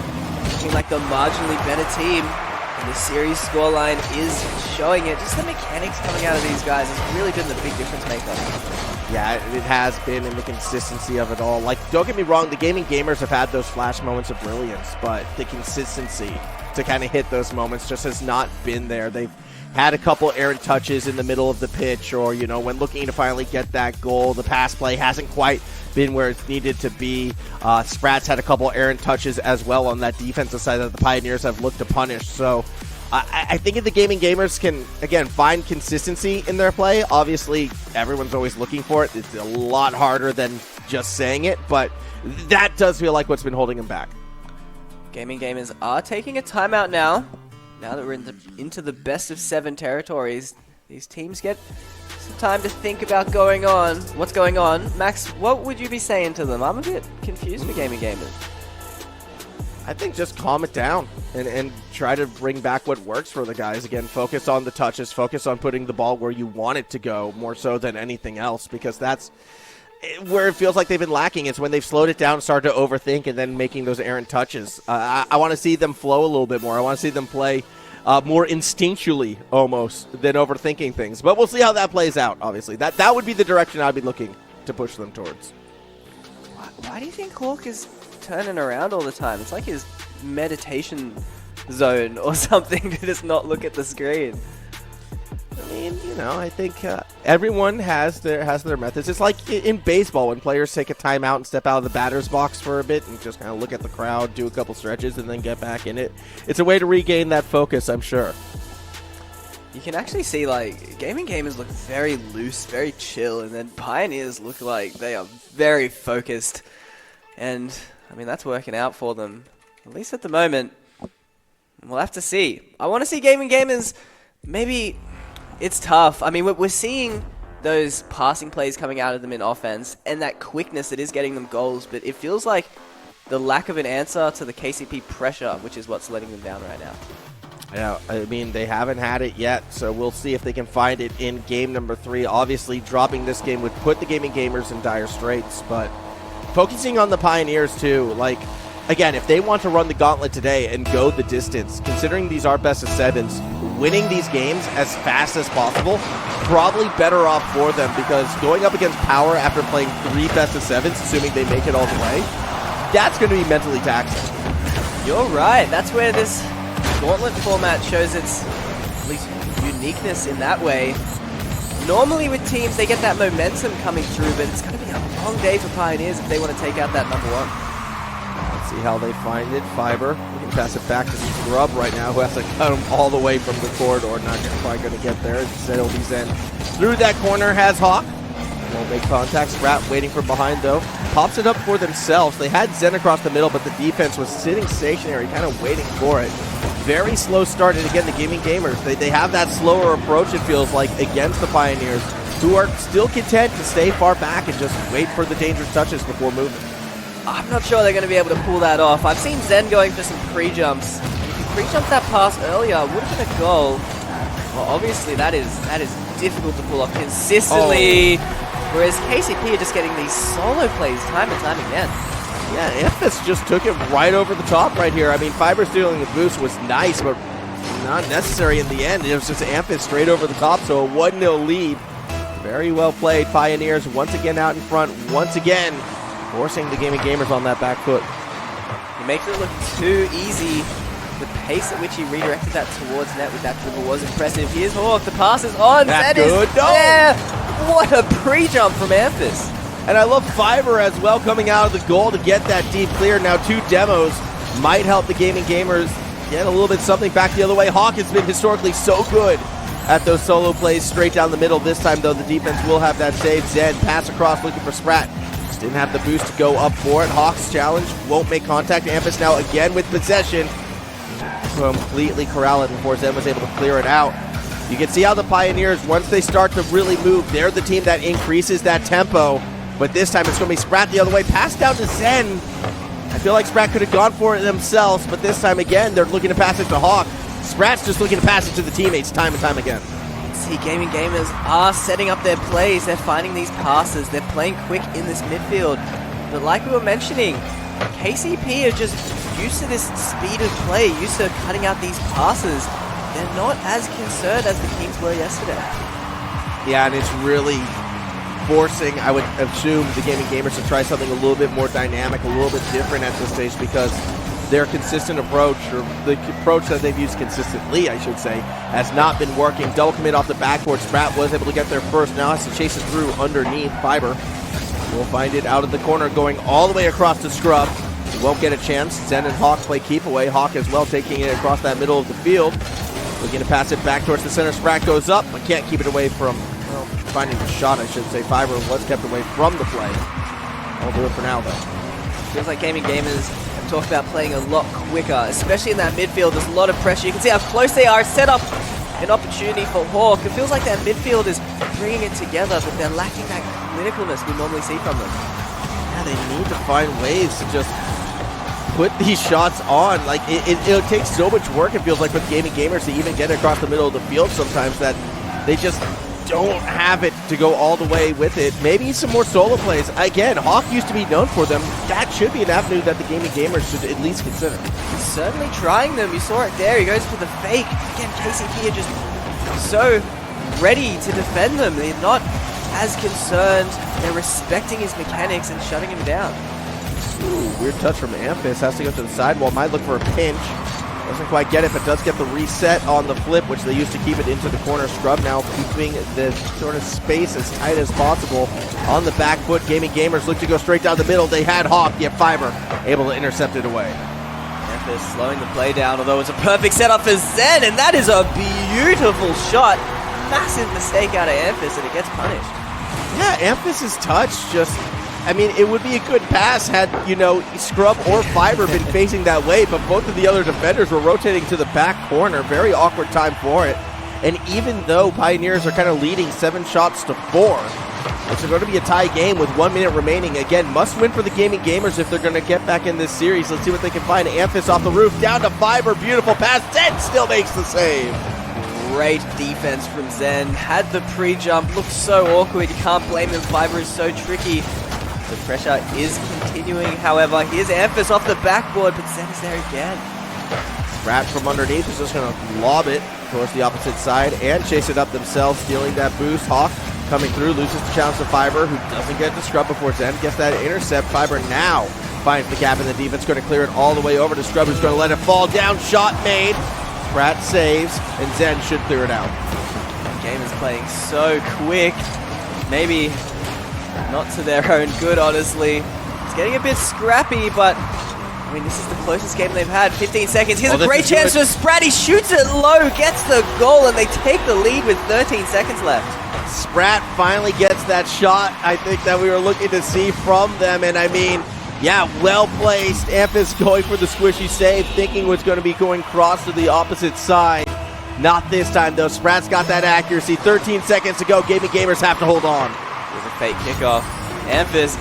looking like the marginally better team. And the series scoreline is showing it. Just the mechanics coming out of these guys has really been the big difference maker. Yeah, it has been, in the consistency of it all. Like, don't get me wrong, the Gaming Gamers have had those flash moments of brilliance, but the consistency to kind of hit those moments just has not been there. They've had a couple errant touches in the middle of the pitch, or, when looking to finally get that goal, the pass play hasn't quite been where it's needed to be. Sprats had a couple errant touches as well on that defensive side that the Pioneers have looked to punish. So I think if the Gaming Gamers can, again, find consistency in their play, obviously everyone's always looking for it. It's a lot harder than just saying it, but that does feel like what's been holding them back. Gaming Gamers are taking a timeout now. Now that we're into the best of 7 territories, these teams get some time to think about what's going on. Max, what would you be saying to them? I'm a bit confused for Gaming Gamers. I think just calm it down and try to bring back what works for the guys. Again, focus on the touches, focus on putting the ball where you want it to go more so than anything else, because that's where it feels like they've been lacking. It's when they've slowed it down, started to overthink, and then making those errant touches. I want to see them flow a little bit more. I want to see them play more instinctually almost than overthinking things. But we'll see how that plays out, obviously. That would be the direction I'd be looking to push them towards. Why do you think Hawk is turning around all the time? It's like his meditation zone or something to just not look at the screen. I mean, I think everyone has their methods. It's like in baseball when players take a timeout and step out of the batter's box for a bit and just kind of look at the crowd, do a couple stretches, and then get back in it. It's a way to regain that focus, I'm sure. You can actually see, Gaming Gamers look very loose, very chill, and then Pioneers look like they are very focused. And, I mean, that's working out for them, at least at the moment. We'll have to see. I want to see Gaming Gamers, maybe it's tough. I mean, we're seeing those passing plays coming out of them in offense, and that quickness that is getting them goals, but it feels like the lack of an answer to the KCP pressure, which is what's letting them down right now. Yeah, I mean, they haven't had it yet, so we'll see if they can find it in game number 3. Obviously, dropping this game would put the Gaming Gamers in dire straits, but focusing on the Pioneers, too, again, if they want to run the Gauntlet today and go the distance, considering these are best of 7s, winning these games as fast as possible, probably better off for them, because going up against Power after playing 3 best of 7s, assuming they make it all the way, that's going to be mentally taxing. You're right. That's where this Gauntlet format shows its, at least, uniqueness in that way. Normally with teams, they get that momentum coming through, but it's going to be a long day for Pioneers if they want to take out that number 1. Let's see how they find it. Fiber, we can pass it back to Scrub right now, who has to cut him all the way from the corridor. Not quite going to get there. Instead, it'll be Zen. Through that corner has Hawk. Won't make contact. Sprat waiting from behind, though. Pops it up for themselves. They had Zen across the middle, but the defense was sitting stationary, kind of waiting for it. Very slow start, and again, the Gaming Gamers, they have that slower approach, it feels like, against the Pioneers, who are still content to stay far back and just wait for the dangerous touches before moving. I'm not sure they're going to be able to pull that off. I've seen Zen going for some pre-jumps. If he pre-jumped that pass earlier, would have been a goal. Well, obviously, that is difficult to pull off consistently. Whereas KCP are just getting these solo plays time and time again. Yeah, Amphis just took it right over the top right here. I mean, Fiber stealing the boost was nice, but not necessary in the end. It was just Amphis straight over the top, so a 1-0 lead. Very well played. Pioneers once again out in front, once again forcing the Gaming Gamers on that back foot. He makes it look too easy. The pace at which he redirected that towards net with that dribble was impressive. Here's Hawk, the pass is on. That is good. No. there. What a pre-jump from Amphis. And I love Fiber as well coming out of the goal to get that deep clear. Now 2 demos might help the Gaming Gamers get a little bit something back the other way. Hawk has been historically so good at those solo plays straight down the middle. This time, though, the defense will have that save. Zen pass across looking for Sprat. Just didn't have the boost to go up for it. Hawk's challenge won't make contact. Amphis now again with possession. Completely corral it before Zen was able to clear it out. You can see how the Pioneers, once they start to really move, they're the team that increases that tempo. But this time it's going to be Sprat the other way. Pass down to Zen. I feel like Sprat could have gone for it themselves, but this time again, they're looking to pass it to Hawk. Sprat's just looking to pass it to the teammates time and time again. See, Gaming Gamers are setting up their plays. They're finding these passes. They're playing quick in this midfield. But like we were mentioning, KCP are just used to this speed of play, used to cutting out these passes. They're not as concerned as the Kings were yesterday. Yeah, and it's really forcing, I would assume, the Gaming Gamers to try something a little bit more dynamic, a little bit different at this stage, because their consistent approach, or the approach that they've used consistently, I should say, has not been working. Double commit off the backboard. Sprat was able to get there first. Now has to chase it through underneath. Fiber will find it out of the corner, going all the way across to Scrub. He won't get a chance. Zen and Hawk play keep away. Hawk as well taking it across that middle of the field. Looking to pass it back towards the center. Sprat goes up, but can't keep it away from, well, finding the shot, I should say. Fiber was kept away from the play. I'll do it for now, though. Feels like Gaming Gamers have talked about playing a lot quicker, especially in that midfield. There's a lot of pressure. You can see how close they are. Set up an opportunity for Hawk. It feels like that midfield is bringing it together, but they're lacking that clinicalness we normally see from them. Yeah, they need to find ways to just put these shots on. Like, it takes so much work, it feels like, with Gaming Gamers to even get across the middle of the field sometimes, that they just don't have it to go all the way with it. Maybe some more solo plays. Again, Hawk used to be known for them. That should be an avenue that the Gaming Gamers should at least consider. He's certainly trying them. You saw it there. He goes for the fake. Again, KCP are just so ready to defend them. They're not as concerned. They're respecting his mechanics and shutting him down. Ooh, weird touch from Amphis. Has to go to the sidewall. Might look for a pinch. Doesn't quite get it, but does get the reset on the flip, which they used to keep it into the corner. Scrub now keeping the sort of space as tight as possible on the back foot. Gaming Gamers look to go straight down the middle. They had Hawk, yet Fiber able to intercept it away. Amphis slowing the play down, although it's a perfect setup for Zen, and that is a beautiful shot. Massive mistake out of Amphis, and it gets punished. Yeah, Amphis's touch just, I mean, it would be a good pass had, you know, Scrub or Fiber been facing that way, but both of the other defenders were rotating to the back corner. Very awkward time for it. And even though Pioneers are kind of leading 7-4, it's going to be a tie game with 1 minute remaining. Again, must win for the Gaming Gamers if they're going to get back in this series. Let's see what they can find. Amphis off the roof, down to Fiber. Beautiful pass. Zen still makes the save. Great defense from Zen. Had the pre-jump. Looked so awkward. You can't blame him. Fiber is so tricky. The pressure is continuing, however. Here's Amphis off the backboard, but Zen is there again. Sprat from underneath is just going to lob it towards the opposite side and chase it up themselves, stealing that boost. Hawk coming through, loses the challenge to Fiber, who doesn't get the scrub before Zen gets that intercept. Fiber now finds the gap in the defense, going to clear it all the way over to Scrub, who's going to let it fall down. Shot made. Sprat saves, and Zen should clear it out. The game is playing so quick. Maybe not to their own good, honestly. It's getting a bit scrappy, but I mean, this is the closest game they've had. 15 seconds. Here's a great chance for Sprat. He shoots it low, gets the goal, and they take the lead with 13 seconds left. Sprat finally gets that shot, I think, that we were looking to see from them. And I mean, yeah, well placed. Amphis going for the squishy save, thinking was going to be going cross to the opposite side. Not this time, though. Sprat's got that accuracy. 13 seconds to go. Gaming Gamers have to hold on. Here's a fake kickoff. Amphis,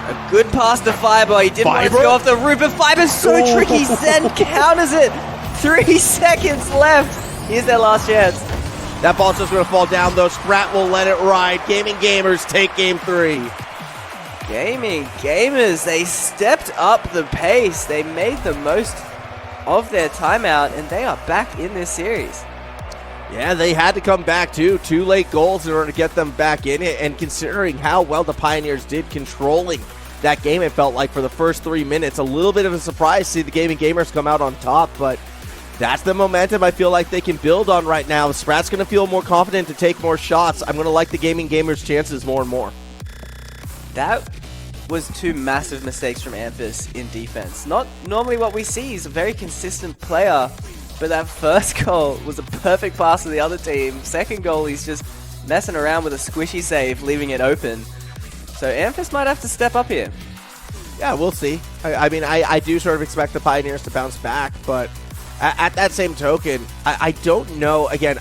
a good pass to Fiber. He didn't want to go off the roof, but Fiber's so tricky. Zen counters it. 3 seconds left. Here's their last chance. That ball's just going to fall down, though. Sprat will let it ride. Gaming Gamers take game 3. Gaming Gamers, they stepped up the pace. They made the most of their timeout, and they are back in this series. Yeah, they had to come back, too. 2 late goals in order to get them back in it, and considering how well the Pioneers did controlling that game, it felt like for the first 3 minutes, a little bit of a surprise to see the Gaming Gamers come out on top, but that's the momentum I feel like they can build on right now. Sprat's going to feel more confident to take more shots. I'm going to like the Gaming Gamers' chances more and more. That was 2 massive mistakes from Amphis in defense. Not normally what we see. He's a very consistent player, but that first goal was a perfect pass to the other team. Second goal, he's just messing around with a squishy save, leaving it open. So Amphis might have to step up here. Yeah, we'll see. I mean, I do sort of expect the Pioneers to bounce back, but at that same token, I don't know. Again,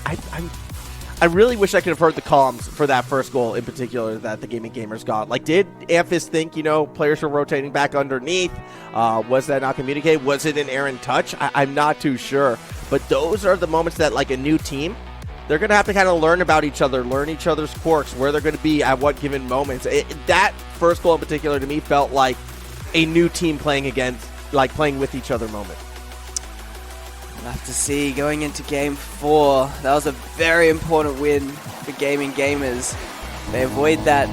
I really wish I could have heard the comms for that first goal in particular that the Gaming Gamers got. Like, did Amphis think, players were rotating back underneath? Was that not communicated? Was it an errant touch? I'm not too sure. But those are the moments that, like, a new team, they're going to have to kind of learn about each other, learn each other's quirks, where they're going to be at what given moments. That first goal in particular to me felt like a new team playing with each other moment. We'll have to see going into game 4. That was a very important win for Gaming Gamers. They avoid that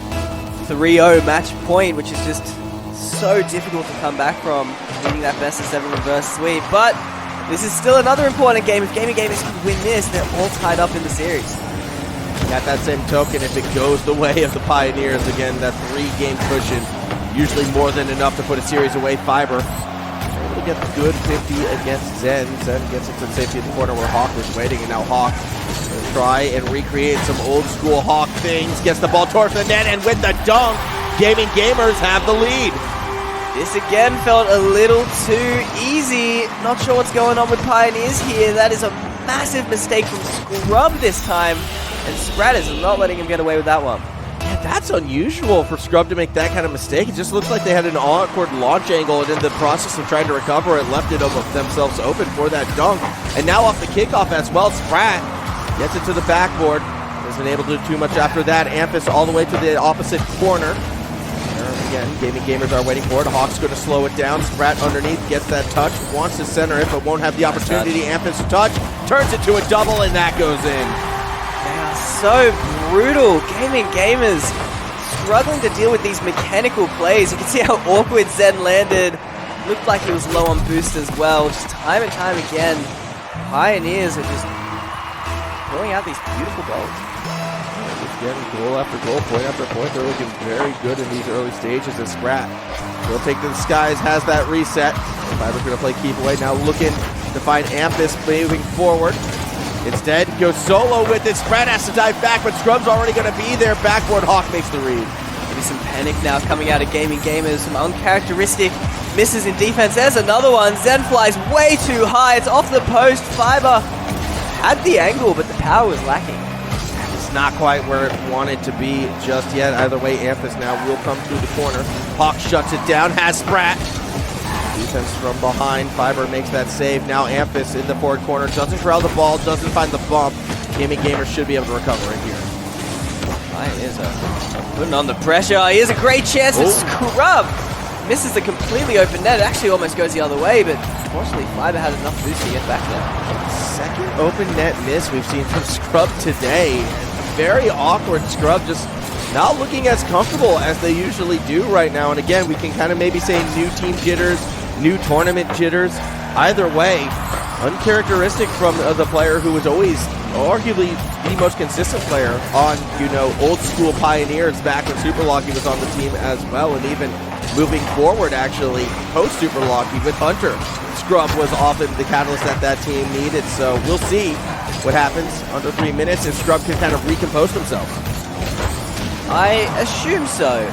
3-0 match point, which is just so difficult to come back from, needing that best of 7 reverse sweep. But this is still another important game. If Gaming Gamers can win this, they're all tied up in the series. At that same token, if it goes the way of the Pioneers, again, that 3-game cushion, usually more than enough to put a series away. Fiber able to get the good 50 against Zen. Zen gets it to the safety in the corner where Hawk was waiting, and now Hawk going to try and recreate some old school Hawk things. Gets the ball towards the net, and with the dunk, Gaming Gamers have the lead. This again felt a little too easy. Not sure what's going on with Pioneers here. That is a massive mistake from Scrub this time, and Sprat is not letting him get away with that one. Yeah, that's unusual for Scrub to make that kind of mistake. It just looks like they had an awkward launch angle, and in the process of trying to recover it, left it themselves open for that dunk. And now off the kickoff as well, Sprat gets it to the backboard. Hasn't been able to do too much after that. Amphis all the way to the opposite corner. Again, Gaming Gamers are waiting for it. Hawk's going to slow it down. Sprat underneath gets that touch, wants to center it, but won't have the opportunity. Amphis to touch, turns it to a double, and that goes in. They are so brutal. Gaming Gamers struggling to deal with these mechanical plays. You can see how awkward Zen landed. Looked like he was low on boost as well. Just time and time again, Pioneers are just throwing out these beautiful goals. Getting goal after goal, point after point. They're looking very good in these early stages as Sprat will take to the skies, has that reset. Fiber's going to play keep away, now looking to find Amphis moving forward. Instead, goes solo with it. Sprat has to dive back, but Scrub's already going to be there. Backboard, Hawk makes the read. Maybe some panic now coming out of Gaming Gamers. Some uncharacteristic misses in defense. There's another one. Zen flies way too high. It's off the post. Fiber had the angle, but the power was lacking. Not quite where it wanted to be just yet. Either way, Amphis now will come through the corner. Hawk shuts it down, has Sprat. Defense from behind. Fiber makes that save. Now Amphis in the forward corner. Doesn't corral the ball, doesn't find the bump. Gaming Gamers should be able to recover it here. Pioneers are putting on the pressure. Here's a great chance for Scrub. Misses the completely open net. It actually almost goes the other way, but unfortunately Fiber had enough boost to get back there. Second open net miss we've seen from Scrub today. Very awkward. Scrub just not looking as comfortable as they usually do right now. And again, we can kind of maybe say new team jitters, new tournament jitters. Either way, uncharacteristic from the player who was always arguably the most consistent player on, old school Pioneers back when Super Locky was on the team as well, and even moving forward, actually, post Super Locky with Hunter. Scrub was often the catalyst that team needed, so we'll see what happens under 3 minutes if Scrub can kind of recompose himself. I assume so.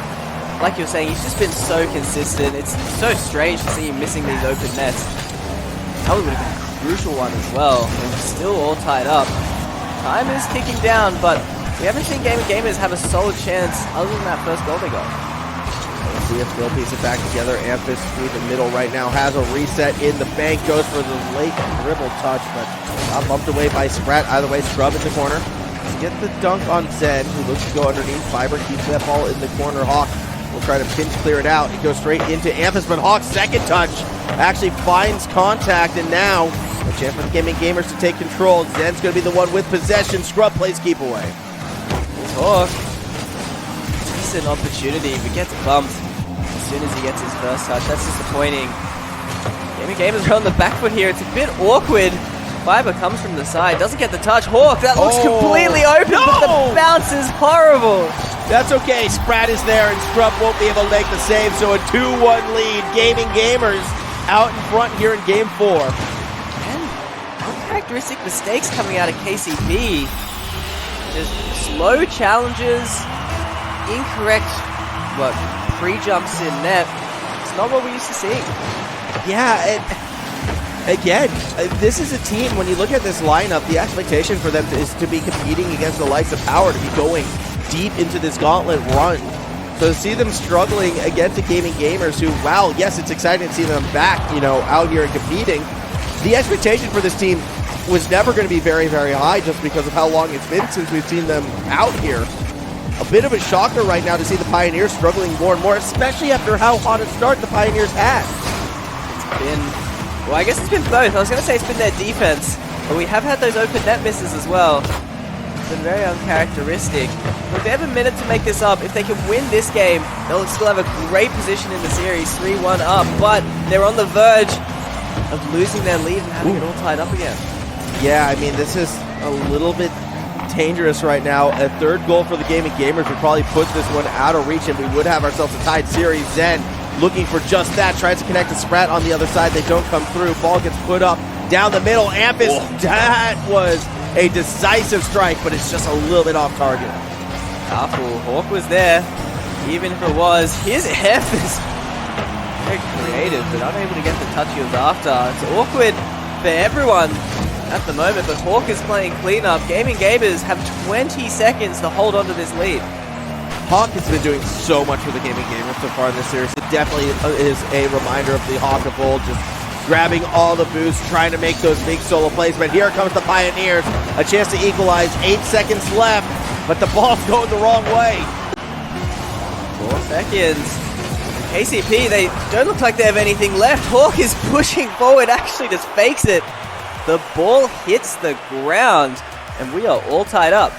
Like you're saying, he's just been so consistent. It's so strange to see him missing these open nets. That would have been a crucial one as well. And we're still all tied up. Time is ticking down, but we haven't seen Gamers have a solid chance other than that first goal they got. Let's see if they'll piece it back together. Amphis through the middle right now has a reset in the bank. Goes for the late dribble touch, but got bumped away by Sprat. Either way, Scrub in the corner. Get the dunk on Zen, who looks to go underneath. Fiber keeps that ball in the corner. Hawk will try to pinch clear it out. It goes straight into Amphis, but Hawk's second touch actually finds contact, and now a chance for the Gamers to take control. Zen's going to be the one with possession. Scrub plays keep away. Hawk, decent opportunity, but gets bumped as soon as he gets his first touch. That's disappointing. Gamers are on the back foot here. It's a bit awkward. Fiber comes from the side, doesn't get the touch. Hawk, that looks completely open, but the bounce is horrible. That's okay. Sprat is there, and Scrub won't be able to make the save, so a 2-1 lead. Gamers out in front here in Game 4. And uncharacteristic mistakes coming out of KCP. Just slow challenges, incorrect, pre-jumps in net. It's not what we used to see. Yeah, again, this is a team, when you look at this lineup, the expectation for them is to be competing against the likes of Power, to be going deep into this Gauntlet run. So to see them struggling against the Gamers who, wow, yes, it's exciting to see them back, out here and competing. The expectation for this team was never going to be very, very high just because of how long it's been since we've seen them out here. A bit of a shocker right now to see the Pioneers struggling more and more, especially after how hot a start the Pioneers had. Well, I guess it's been both. I was going to say it's been their defense, but we have had those open net misses as well. It's been very uncharacteristic. But they have a minute to make this up. If they can win this game, they'll still have a great position in the series, 3-1 up, but they're on the verge of losing their lead and having it all tied up again. Yeah, I mean, this is a little bit dangerous right now. A third goal for the Gamers would probably put this one out of reach, and we would have ourselves a tied series. Zen looking for just that, tries to connect to Sprat on the other side. They don't come through. Ball gets put up down the middle. Amphis, that was a decisive strike, but it's just a little bit off target. Powerful. Hawk was there, even if it was. His F is very creative, but unable to get the touch he was after. It's awkward for everyone at the moment, but Hawk is playing cleanup. Gamers have 20 seconds to hold on to this lead. Hawk has been doing so much for the Gamers so far in this series. It definitely is a reminder of the Hawk of old, just grabbing all the boosts, trying to make those big solo plays. But here comes the Pioneers, a chance to equalize. 8 seconds left, but the ball's going the wrong way. 4 seconds. KCP, they don't look like they have anything left. Hawk is pushing forward, actually just fakes it. The ball hits the ground, and we are all tied up.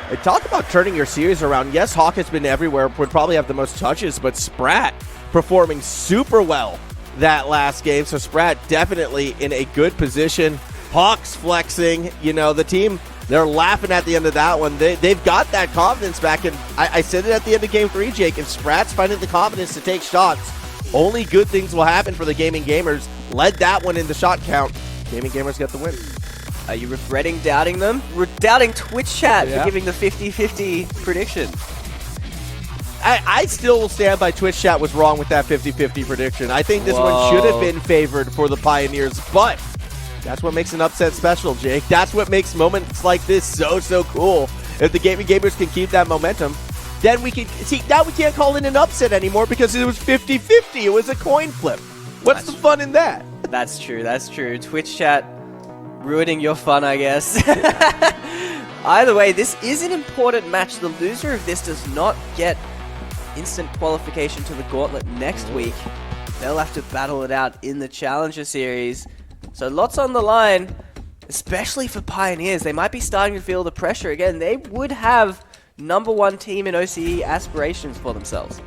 Hey, talk about turning your series around. Yes, Hawk has been everywhere, would probably have the most touches, but Sprat performing super well that last game. So Sprat definitely in a good position. Hawks flexing, the team, they're laughing at the end of that one. They've got that confidence back, and I said it at the end of Game 3, Jake. If Sprat's finding the confidence to take shots, only good things will happen for the Gamers. Led that one in the shot count. Gamers get the win. Are you regretting doubting them? Doubting Twitch chat for giving the 50-50 prediction. I still will stand by Twitch chat was wrong with that 50-50 prediction. I think this one should have been favored for the Pioneers, but that's what makes an upset special, Jake. That's what makes moments like this so cool. If the Gamers can keep that momentum, then we can see. Now we can't call it an upset anymore because it was 50-50. It was a coin flip. What's the fun in that? That's true. Twitch chat ruining your fun, I guess. Either way, this is an important match. The loser of this does not get instant qualification to the Gauntlet next week. They'll have to battle it out in the Challenger Series. So lots on the line, especially for Pioneers. They might be starting to feel the pressure again. They would have #1 team in OCE aspirations for themselves.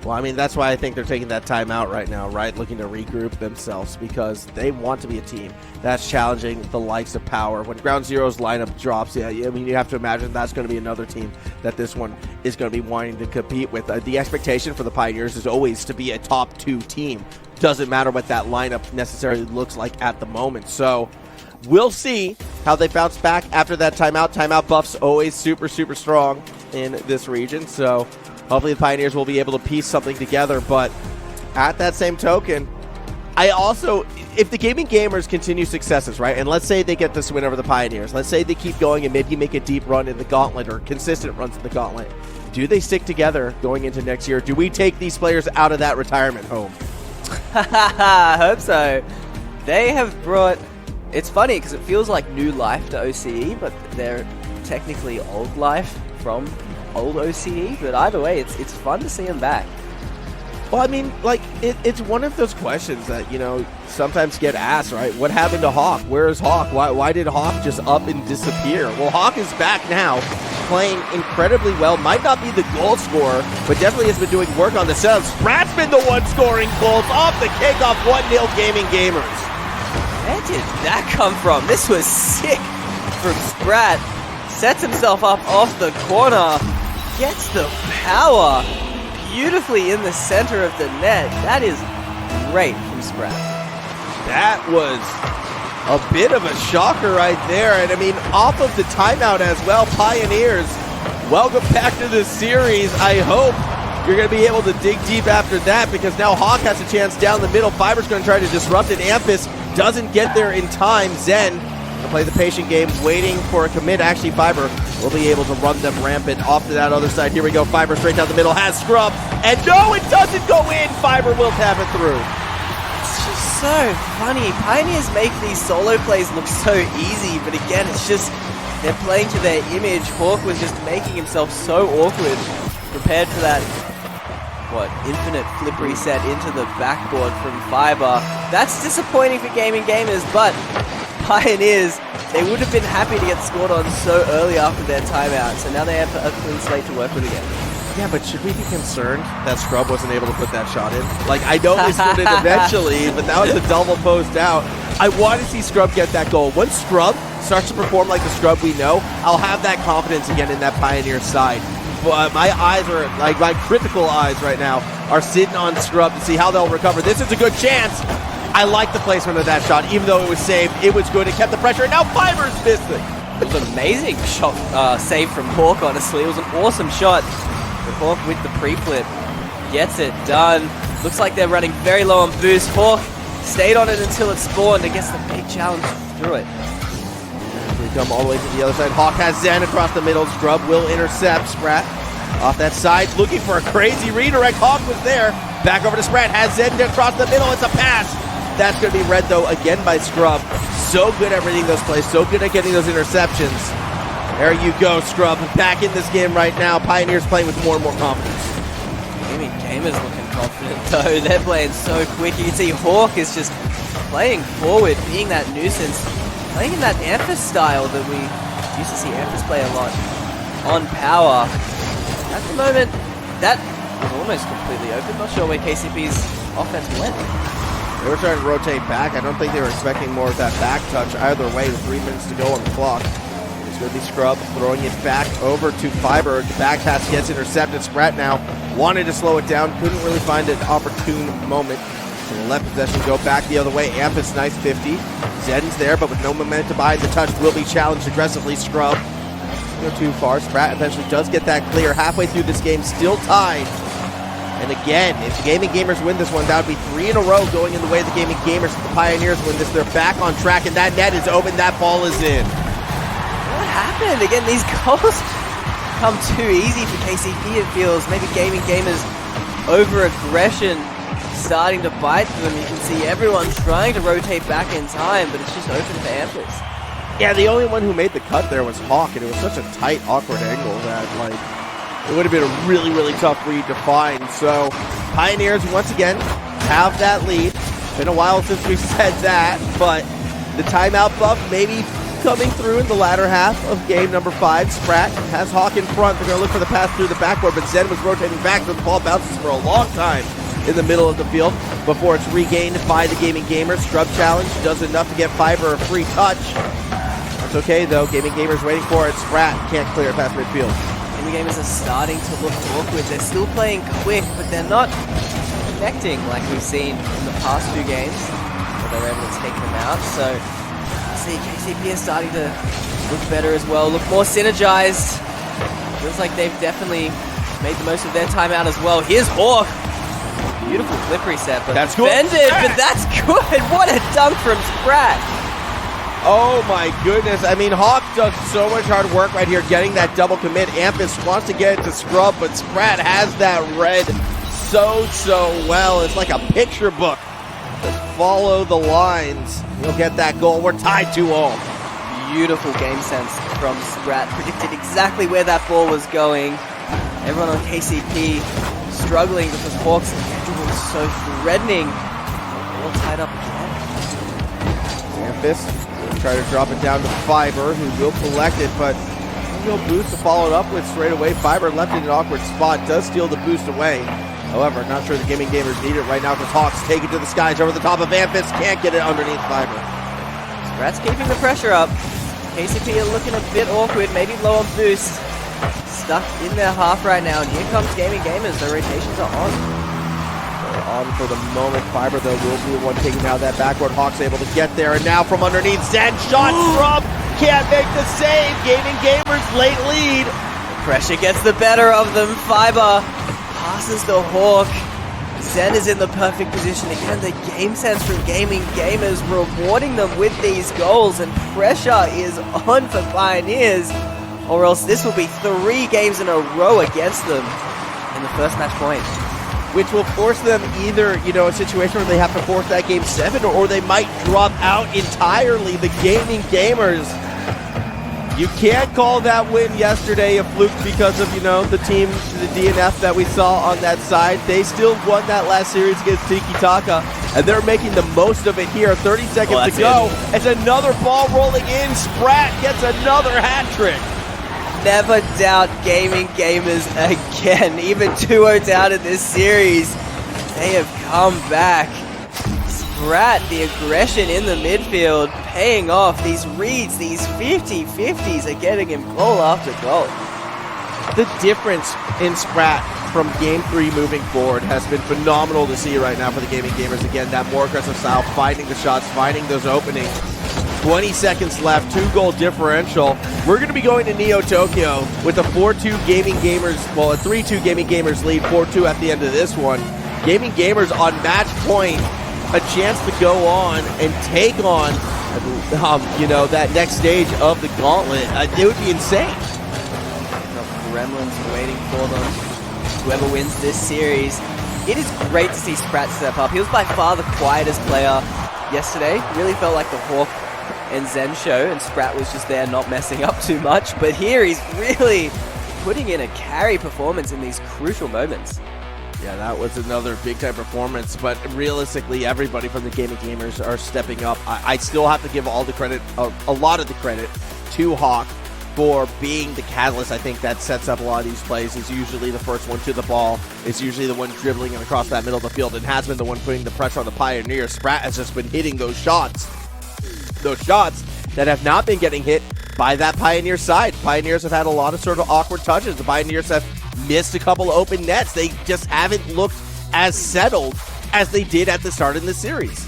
Well, I mean, that's why I think they're taking that timeout right now, right? Looking to regroup themselves because they want to be a team that's challenging the likes of Power. When Ground Zero's lineup drops, yeah, I mean, you have to imagine that's going to be another team that this one is going to be wanting to compete with. The expectation for the Pioneers is always to be a top 2 team. Doesn't matter what that lineup necessarily looks like at the moment. So we'll see how they bounce back after that timeout. Timeout buff's always super, super strong in this region. So hopefully the Pioneers will be able to piece something together. But at that same token, I also, if the Gaming Gamers continue successes, right, and let's say they get this win over the Pioneers, let's say they keep going and maybe make a deep run in the Gauntlet or consistent runs in the Gauntlet, do they stick together going into next year? Do we take these players out of that retirement home? I hope so. They have brought... It's funny because it feels like new life to OCE, but they're technically old life from old OCE. But either way, it's fun to see them back. Well, I mean, like, it's one of those questions that, you know, sometimes get asked, right? What happened to Hawk? Where is Hawk? Why did Hawk just up and disappear? Well, Hawk is back now, playing incredibly well. Might not be the goal scorer, but definitely has been doing work on the setup. Sprat's been the one scoring goals off the kickoff. 1-0 Gaming Gamers. Where did that come from? This was sick from Sprat. Sets himself up off the corner. Gets the power beautifully in the center of the net. That is great from Sprat. That was a bit of a shocker right there. And I mean, off of the timeout as well, Pioneers, welcome back to the series. I hope you're going to be able to dig deep after that because now Hawk has a chance down the middle. Fiber's going to try to disrupt it. Ampus doesn't get there in time. Zen will play the patient game, waiting for a commit. Actually, Fiber will be able to run them rampant off to that other side. Here we go. Fiber straight down the middle, has Scrub. And no, it doesn't go in. Fiber will tap it through. It's just so funny. Pioneers make these solo plays look so easy, but again, it's just they're playing to their image. Hawk was just making himself so awkward, prepared for that, infinite flip reset into the backboard from Fiber. That's disappointing for Gaming Gamers, but Pioneers, they would have been happy to get scored on so early after their timeout, so now they have a clean slate to work with again. Yeah, but should we be concerned that Scrub wasn't able to put that shot in? Like, I know they scored it eventually, but that was a double post out. I want to see Scrub get that goal. Once Scrub starts to perform like the Scrub we know, I'll have that confidence again in that Pioneer side. But my eyes are, like, my critical eyes right now are sitting on Scrub to see how they'll recover. This is a good chance. I like the placement of that shot, even though it was saved. It was good. It kept the pressure, and now Fiber's missing. It was an amazing shot save from Hawk, honestly. It was an awesome shot. But Hawk with the pre-flip gets it done. Looks like they're running very low on boost. Hawk stayed on it until it spawned and gets the big challenge through it. We come all the way to the other side. Hawk has Zen across the middle. Scrub will intercept Sprat off that side, looking for a crazy redirect. Hawk was there. Back over to Sprat. Has Zen across the middle. It's a pass. That's going to be read, though, again by Scrub. So good at reading those plays. So good at getting those interceptions. There you go, Scrub. Back in this game right now. Pioneers playing with more and more confidence. Gaming Gamers looking confident, though. They're playing so quick. You can see Hawk is just playing forward, being that nuisance. Playing in that Ampus style that we used to see Ampus play a lot on Power. At the moment, that was almost completely open. Not sure where KCP's offense went. They were trying to rotate back. I don't think they were expecting more of that back touch either way with 3 minutes to go on the clock. It's going to be Scrub throwing it back over to Fiber. The back pass gets intercepted. Sprat now wanted to slow it down. Couldn't really find an opportune moment. To the left possession, go back the other way. Ampus, nice 50. Zen's there, but with no momentum behind the touch, will be challenged aggressively. Scrub. Go too far. Sprat eventually does get that clear. Halfway through this game, still tied. And again, if the Gaming Gamers win this one, that would be 3 in a row going in the way of the Gaming Gamers. If the Pioneers win this, they're back on track, and that net is open. That ball is in. What happened? Again, these goals come too easy for KCP, it feels. Maybe Gaming Gamers over-aggression starting to bite them. You can see everyone trying to rotate back in time, but it's just open for Ampus. Yeah, the only one who made the cut there was Hawk, and it was such a tight, awkward angle that, like, it would have been a really, really tough read to find. So, Pioneers, once again, have that lead. Been a while since we said that, but the timeout buff maybe coming through in the latter half of game number 5. Sprat has Hawk in front. They're going to look for the pass through the backboard, but Zen was rotating back, so the ball bounces for a long time in the middle of the field before it's regained by the Gaming Gamers. Scrub challenge does enough to get Fiber a free touch. That's okay, though. Gaming Gamers waiting for it. Sprat can't clear it past midfield. Gaming Gamers are starting to look awkward. They're still playing quick, but they're not connecting like we've seen in the past few games where they were able to take them out. So, see, KCP is starting to look better as well, look more synergized. Feels like they've definitely made the most of their timeout as well. Here's Hawk. Beautiful flip reset, but that's good. But that's good. What a dunk from Sprat. Oh my goodness. I mean, Hawk does so much hard work right here getting that double commit. Ampus wants to get it to Scrub, but Sprat has that red so well. It's like a picture book. Just follow the lines. You'll get that goal. We're tied 2-all. Beautiful game sense from Sprat. Predicted exactly where that ball was going. Everyone on KCP struggling because Hawk's schedule is so threatening. All tied up again. Ampus will try to drop it down to Fiber, who will collect it, but no boost to follow it up with straight away. Fiber left in an awkward spot, does steal the boost away. However, not sure the Gaming Gamers need it right now because Hawks take it to the skies over the top of Ampus. Can't get it underneath Fiber. Sprat's keeping the pressure up. KCP are looking a bit awkward, maybe low on boost. Stuck in their half right now, and here comes Gaming Gamers. The rotations are on. They're on for the moment. Fiber, though, will be the one taking out that backward. Hawks able to get there, and now from underneath, Zen shot from can't make the save. Gaming Gamers late lead. Pressure gets the better of them. Fiber passes the Hawk. Zen is in the perfect position. Again, the game sense from Gaming Gamers rewarding them with these goals, and pressure is on for Pioneers, or else this will be 3 games in a row against them in the first match point. Which will force them either, a situation where they have to force that game 7, or they might drop out entirely. The Gaming Gamers, you can't call that win yesterday a fluke because of, the team, the DNF that we saw on that side. They still won that last series against Tiki Taka, and they're making the most of it here. 30 seconds to go. It's another ball rolling in. Sprat gets another hat trick. Never doubt Gaming Gamers again. Even 2-0 down in this series, they have come back. Sprat, the aggression in the midfield, paying off. These reads, these 50-50s are getting him goal after goal. The difference in Sprat from Game 3 moving forward has been phenomenal to see right now for the Gaming Gamers. Again, that more aggressive style, finding the shots, finding those openings. 20 seconds left, 2-goal differential. We're going to be going to Neo Tokyo with a 4-2 Gaming Gamers, well, a 3-2 Gaming Gamers lead, 4-2 at the end of this one. Gaming Gamers on match point, a chance to go on and take on, that next stage of the Gauntlet. It would be insane. Gremlins waiting for them. Whoever wins this series. It is great to see Sprat step up. He was by far the quietest player yesterday. Really felt like the Hawk and Zen show, and Sprat was just there not messing up too much. But here he's really putting in a carry performance in these crucial moments. Yeah, that was another big-time performance, but realistically, everybody from the Gaming Gamers are stepping up. I still have to give all the credit, a lot of the credit, to Hawk for being the catalyst. I think that sets up a lot of these plays. He's usually the first one to the ball. It's usually the one dribbling it across that middle of the field, and has been the one putting the pressure on the Pioneers. Sprat has just been hitting those shots that have not been getting hit by that Pioneer side. Pioneers have had a lot of sort of awkward touches. The Pioneers have missed a couple of open nets. They just haven't looked as settled as they did at the start of the series.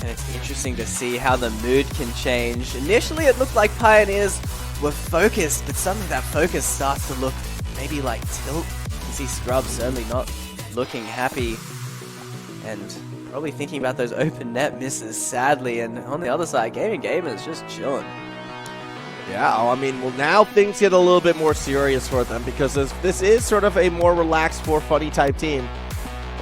And it's interesting to see how the mood can change. Initially, it looked like Pioneers were focused, but some of that focus starts to look maybe like tilt. You see Scrub certainly not looking happy, and probably thinking about those open net misses, sadly. And on the other side, Gaming Gamers just chilling. Yeah, I mean, well, now things get a little bit more serious for them because this is sort of a more relaxed, more funny type team.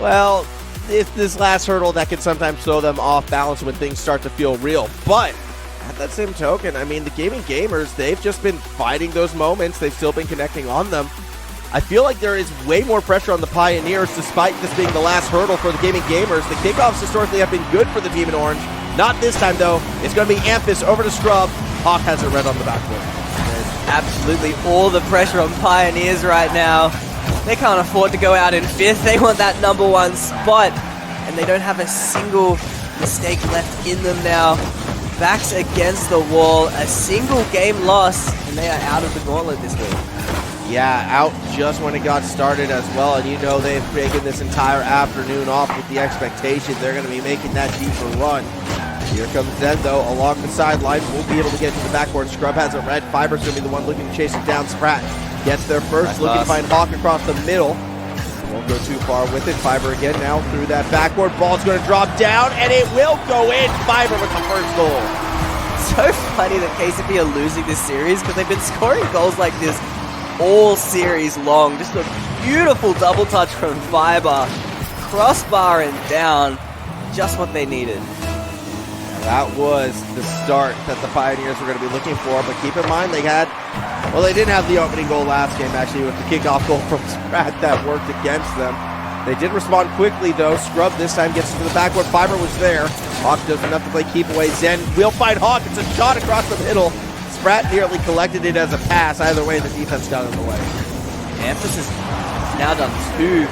Well, it's this last hurdle that can sometimes throw them off balance when things start to feel real. But at that same token, I mean, the Gaming Gamers, they've just been fighting those moments. They've still been connecting on them. I feel like there is way more pressure on the Pioneers despite this being the last hurdle for the Gaming Gamers. The kickoffs historically have been good for the team in orange. Not this time, though. It's going to be Ampus over to Scrub. Hawk has it red on the backboard. Absolutely all the pressure on Pioneers right now. They can't afford to go out in 5th. They want that #1 spot, and they don't have a single mistake left in them now. Backs against the wall, a single game loss, and they are out of the Gauntlet this week. Yeah, out just when it got started as well, and you know they've taken this entire afternoon off with the expectation they're going to be making that deeper run. Here comes Zen, though, along the sidelines. Won't be able to get to the backboard. Scrub has it red. Fiber's going to be the one looking to chase it down. Sprat gets there first, looking to find Hawk across the middle. Won't go too far with it. Fiber again now through that backboard. Ball's going to drop down, and it will go in. Fiber with the first goal. So funny that KCP are losing this series because they've been scoring goals like this all series long. Just a beautiful double touch from Fiber. Crossbar and down. Just what they needed. That was the start that the Pioneers were going to be looking for, but keep in mind they didn't have the opening goal last game, actually, with the kickoff goal from Sprat that worked against them. They did respond quickly, though. Scrub this time gets to the backboard. Fiber was there. Hawk does enough to play keep away. Zen will find Hawk. It's a shot across the middle. Sprat nearly collected it as a pass. Either way, the defense got in the way. Ampus has now done 2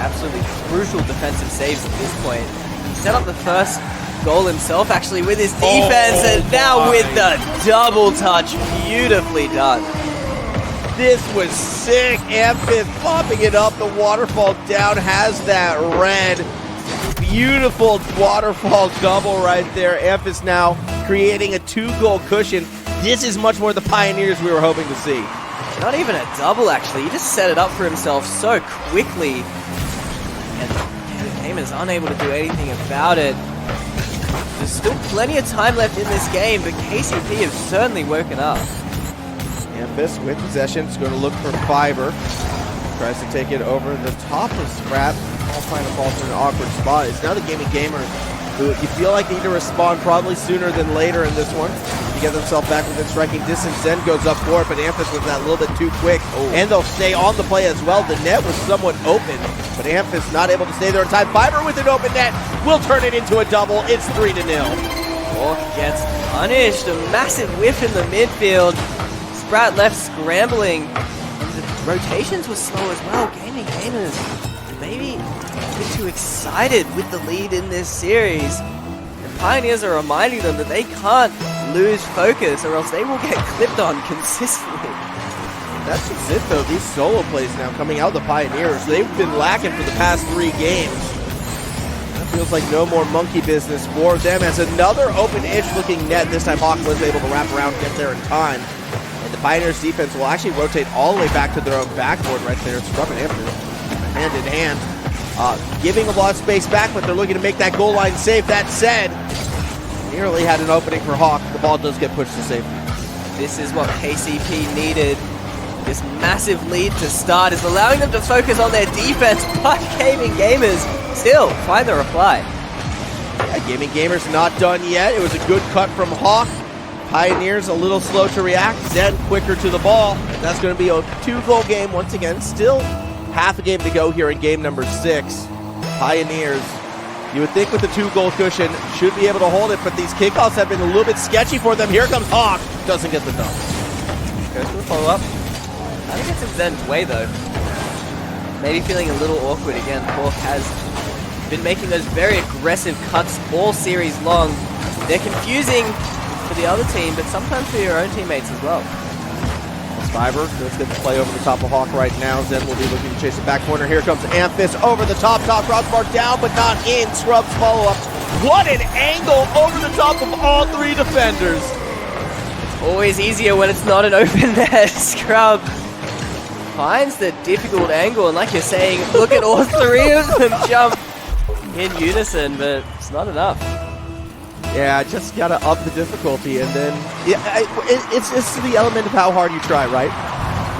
absolutely crucial defensive saves at this point. He set up the first goal himself, actually, with his defense, and now with the double touch. Beautifully done. This was sick. Ampus popping it up. The waterfall down has that red. Beautiful waterfall double right there. Ampus now creating a 2-goal cushion. This is much more the Pioneers we were hoping to see. Not even a double, actually. He just set it up for himself so quickly. And Game is unable to do anything about it. There's still plenty of time left in this game, but KCP have certainly woken up. Ampus with possession is going to look for Fiber. Tries to take it over the top of Sprat. I'll find a ball in an awkward spot. It's now the Gaming Gamers who you feel like need to respond probably sooner than later in this one to get themselves back within striking distance. Zen goes up for it, but Ampus was that little bit too quick. And they'll stay on the play as well. The net was somewhat open, but Ampus not able to stay there in time. Fiber with an open net will turn it into a double. It's 3-0. Hawk gets punished. A massive whiff in the midfield. Sprat left scrambling. And the rotations were slow as well. Gaming Gamers maybe a bit too excited with the lead in this series. And Pioneers are reminding them that they can't lose focus or else they will get clipped on consistently. That's just it, though. These solo plays now coming out of the Pioneers, they've been lacking for the past 3 games. That feels like no more monkey business for them as another open-ish looking net. This time Hawk was able to wrap around and get there in time. And the Pioneers defense will actually rotate all the way back to their own backboard right there. Scrub and Ampus hand in hand. Giving a lot of space back, but they're looking to make that goal line save. That said, nearly had an opening for Hawk. The ball does get pushed to safety. This is what KCP needed. This massive lead to start is allowing them to focus on their defense, but Gaming Gamers still find the reply. Yeah, Gaming Gamers not done yet. It was a good cut from Hawk. Pioneers a little slow to react, Zen quicker to the ball. And that's going to be a 2-goal game once again. Still half a game to go here in game number 6. Pioneers, you would think with the 2-goal cushion, should be able to hold it, but these kickoffs have been a little bit sketchy for them. Here comes Hawk. Doesn't get the dunk. Goes for the follow-up. I think it's in Zen's way, though. Maybe feeling a little awkward again. Hawk has been making those very aggressive cuts all series long. They're confusing for the other team, but sometimes for your own teammates as well. Fiber does get the play over the top of Hawk right now. Zen will be looking to chase it back corner. Here comes Ampus over the top crossbar down, but not in. Scrub's follow-up. What an angle over the top of all 3 defenders. Always easier when it's not an open net. Scrub finds the difficult angle, and like you're saying, look at all 3 of them jump in unison, but it's not enough. Yeah, just gotta up the difficulty, and then it's the element of how hard you try, right?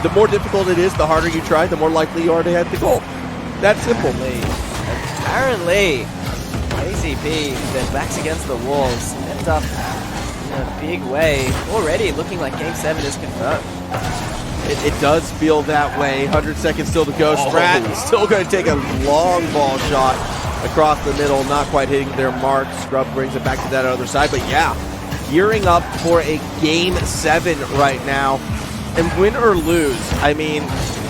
The more difficult it is, the harder you try, the more likely you are to hit the goal. That's simple. Apparently, KCP, their backs against the walls, stepped up in a big way. Already looking like Game 7 is confirmed. It does feel that way. 100 seconds still to go. Sprat still going to take a long ball shot across the middle, not quite hitting their mark. Scrub brings it back to that other side, but yeah, gearing up for a Game 7 right now. And win or lose, I mean,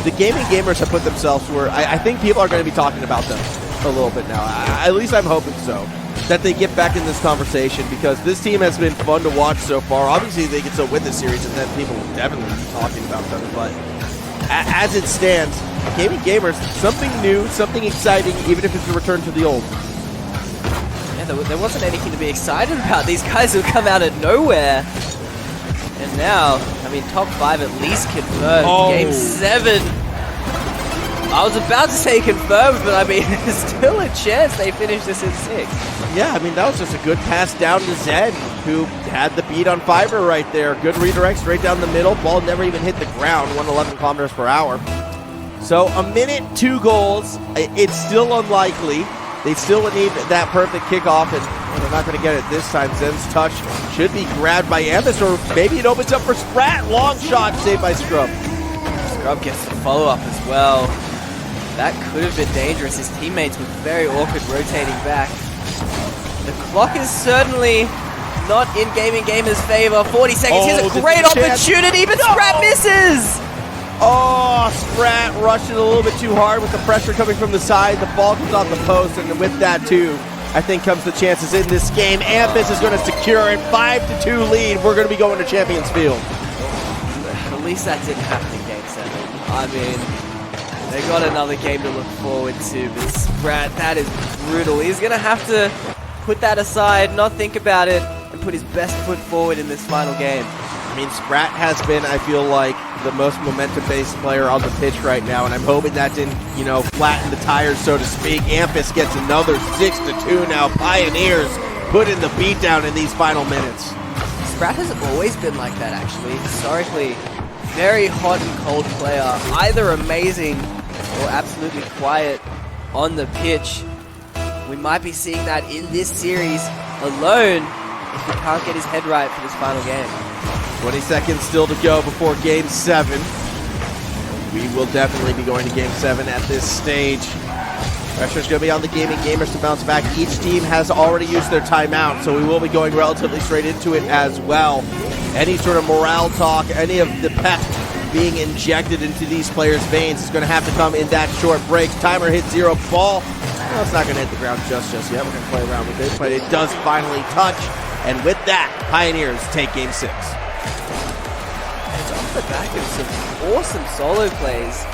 the gaming gamers have put themselves where I think people are going to be talking about them a little bit now. At least I'm hoping so, that they get back in this conversation, because this team has been fun to watch so far. Obviously, they can still win this series, and then people will definitely be talking about them. But as it stands, gaming gamers, something new, something exciting, even if it's a return to the old. Yeah, there wasn't anything to be excited about. These guys have come out of nowhere. And now, I mean, top 5 at least confirmed. Oh. Game 7. I was about to say confirmed, but I mean, there's still a chance they finish this in 6. Yeah, I mean, that was just a good pass down to Zen, who had the beat on Fiber right there. Good redirect straight down the middle. Ball never even hit the ground, 111 kilometers per hour. So a minute, 2 goals. It's still unlikely. They still would need that perfect kickoff, and they're not going to get it this time. Zen's touch should be grabbed by Ambus, or maybe it opens up for Sprat. Long shot saved by Scrub. Scrub gets the follow-up as well. That could have been dangerous. His teammates were very awkward rotating back. The clock is certainly not in Gaming Gamer's favor. 40 seconds. Here's a great opportunity, but Sprat misses! Oh, Sprat rushed it a little bit too hard with the pressure coming from the side. The ball comes off the post, and with that too, I think comes the chances in this game. Ambus is going to secure it. 5-2 lead. We're going to be going to Champions Field. At least that didn't happen in Game 7. I mean, they got another game to look forward to, but Sprat, that is brutal. He's going to have to put that aside, not think about it, and put his best foot forward in this final game. I mean, Sprat has been, I feel like, the most momentum-based player on the pitch right now, and I'm hoping that didn't, flatten the tires, so to speak. Ampus gets another 6-2 now. Pioneers put in the beatdown in these final minutes. Sprat has always been like that, actually. Historically, very hot and cold player. Either amazing or absolutely quiet on the pitch. We might be seeing that in this series alone if he can't get his head right for this final game. 20 seconds still to go before Game 7. We will definitely be going to Game 7 at this stage. Pressure's going to be on the gaming gamers to bounce back. Each team has already used their timeout, so we will be going relatively straight into it as well. Any sort of morale talk, any of the pep being injected into these players' veins is going to have to come in that short break. Timer hit 0. Ball, well, it's not going to hit the ground just yet. We're going to play around with it, but it does finally touch. And with that, Pioneers take Game 6. It's off the back of some awesome solo plays.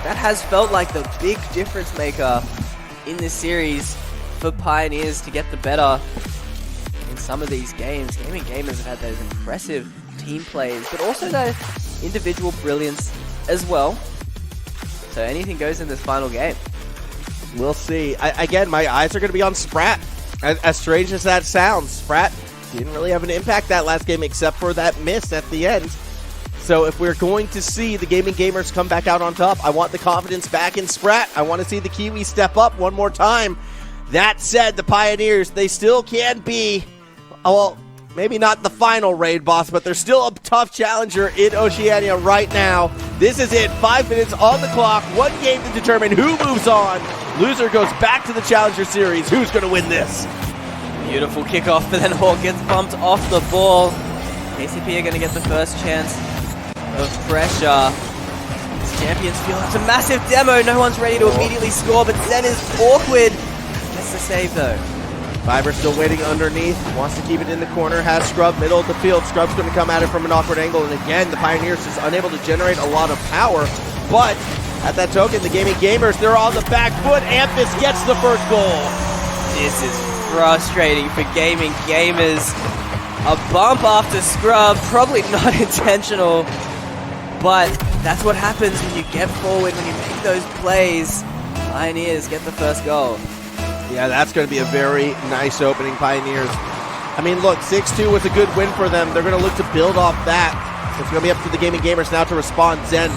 That has felt like the big difference maker in this series for Pioneers to get the better in some of these games. Gaming gamers have had those impressive team plays, but also the individual brilliance as well. So anything goes in this final game. We'll see. Again, my eyes are going to be on Sprat. As strange as that sounds, Sprat didn't really have an impact that last game except for that miss at the end. So if we're going to see the gaming gamers come back out on top, I want the confidence back in Sprat. I want to see the Kiwi step up one more time. That said, the Pioneers, they still can be, well, maybe not the final raid boss, but they're still a tough challenger in Oceania right now. This is it. 5 minutes on the clock. One game to determine who moves on. Loser goes back to the Challenger Series. Who's going to win this? Beautiful kickoff, but then Hawk gets bumped off the ball. KCP are going to get the first chance of pressure. This Champions Field, it's a massive demo. No one's ready to immediately score, but Zen is awkward. Gets the save though. Fiber still waiting underneath, wants to keep it in the corner, has Scrub middle of the field. Scrub's going to come at it from an awkward angle, and again, the Pioneers just unable to generate a lot of power, but at that token, the gaming gamers, they're on the back foot. Ampus gets the first goal. This is frustrating for gaming gamers. A bump after Scrub, probably not intentional, but that's what happens when you get forward, when you make those plays. Pioneers get the first goal. Yeah, that's going to be a very nice opening, Pioneers. I mean, look, 6-2 was a good win for them. They're going to look to build off that. It's going to be up to the gaming gamers now to respond. Zen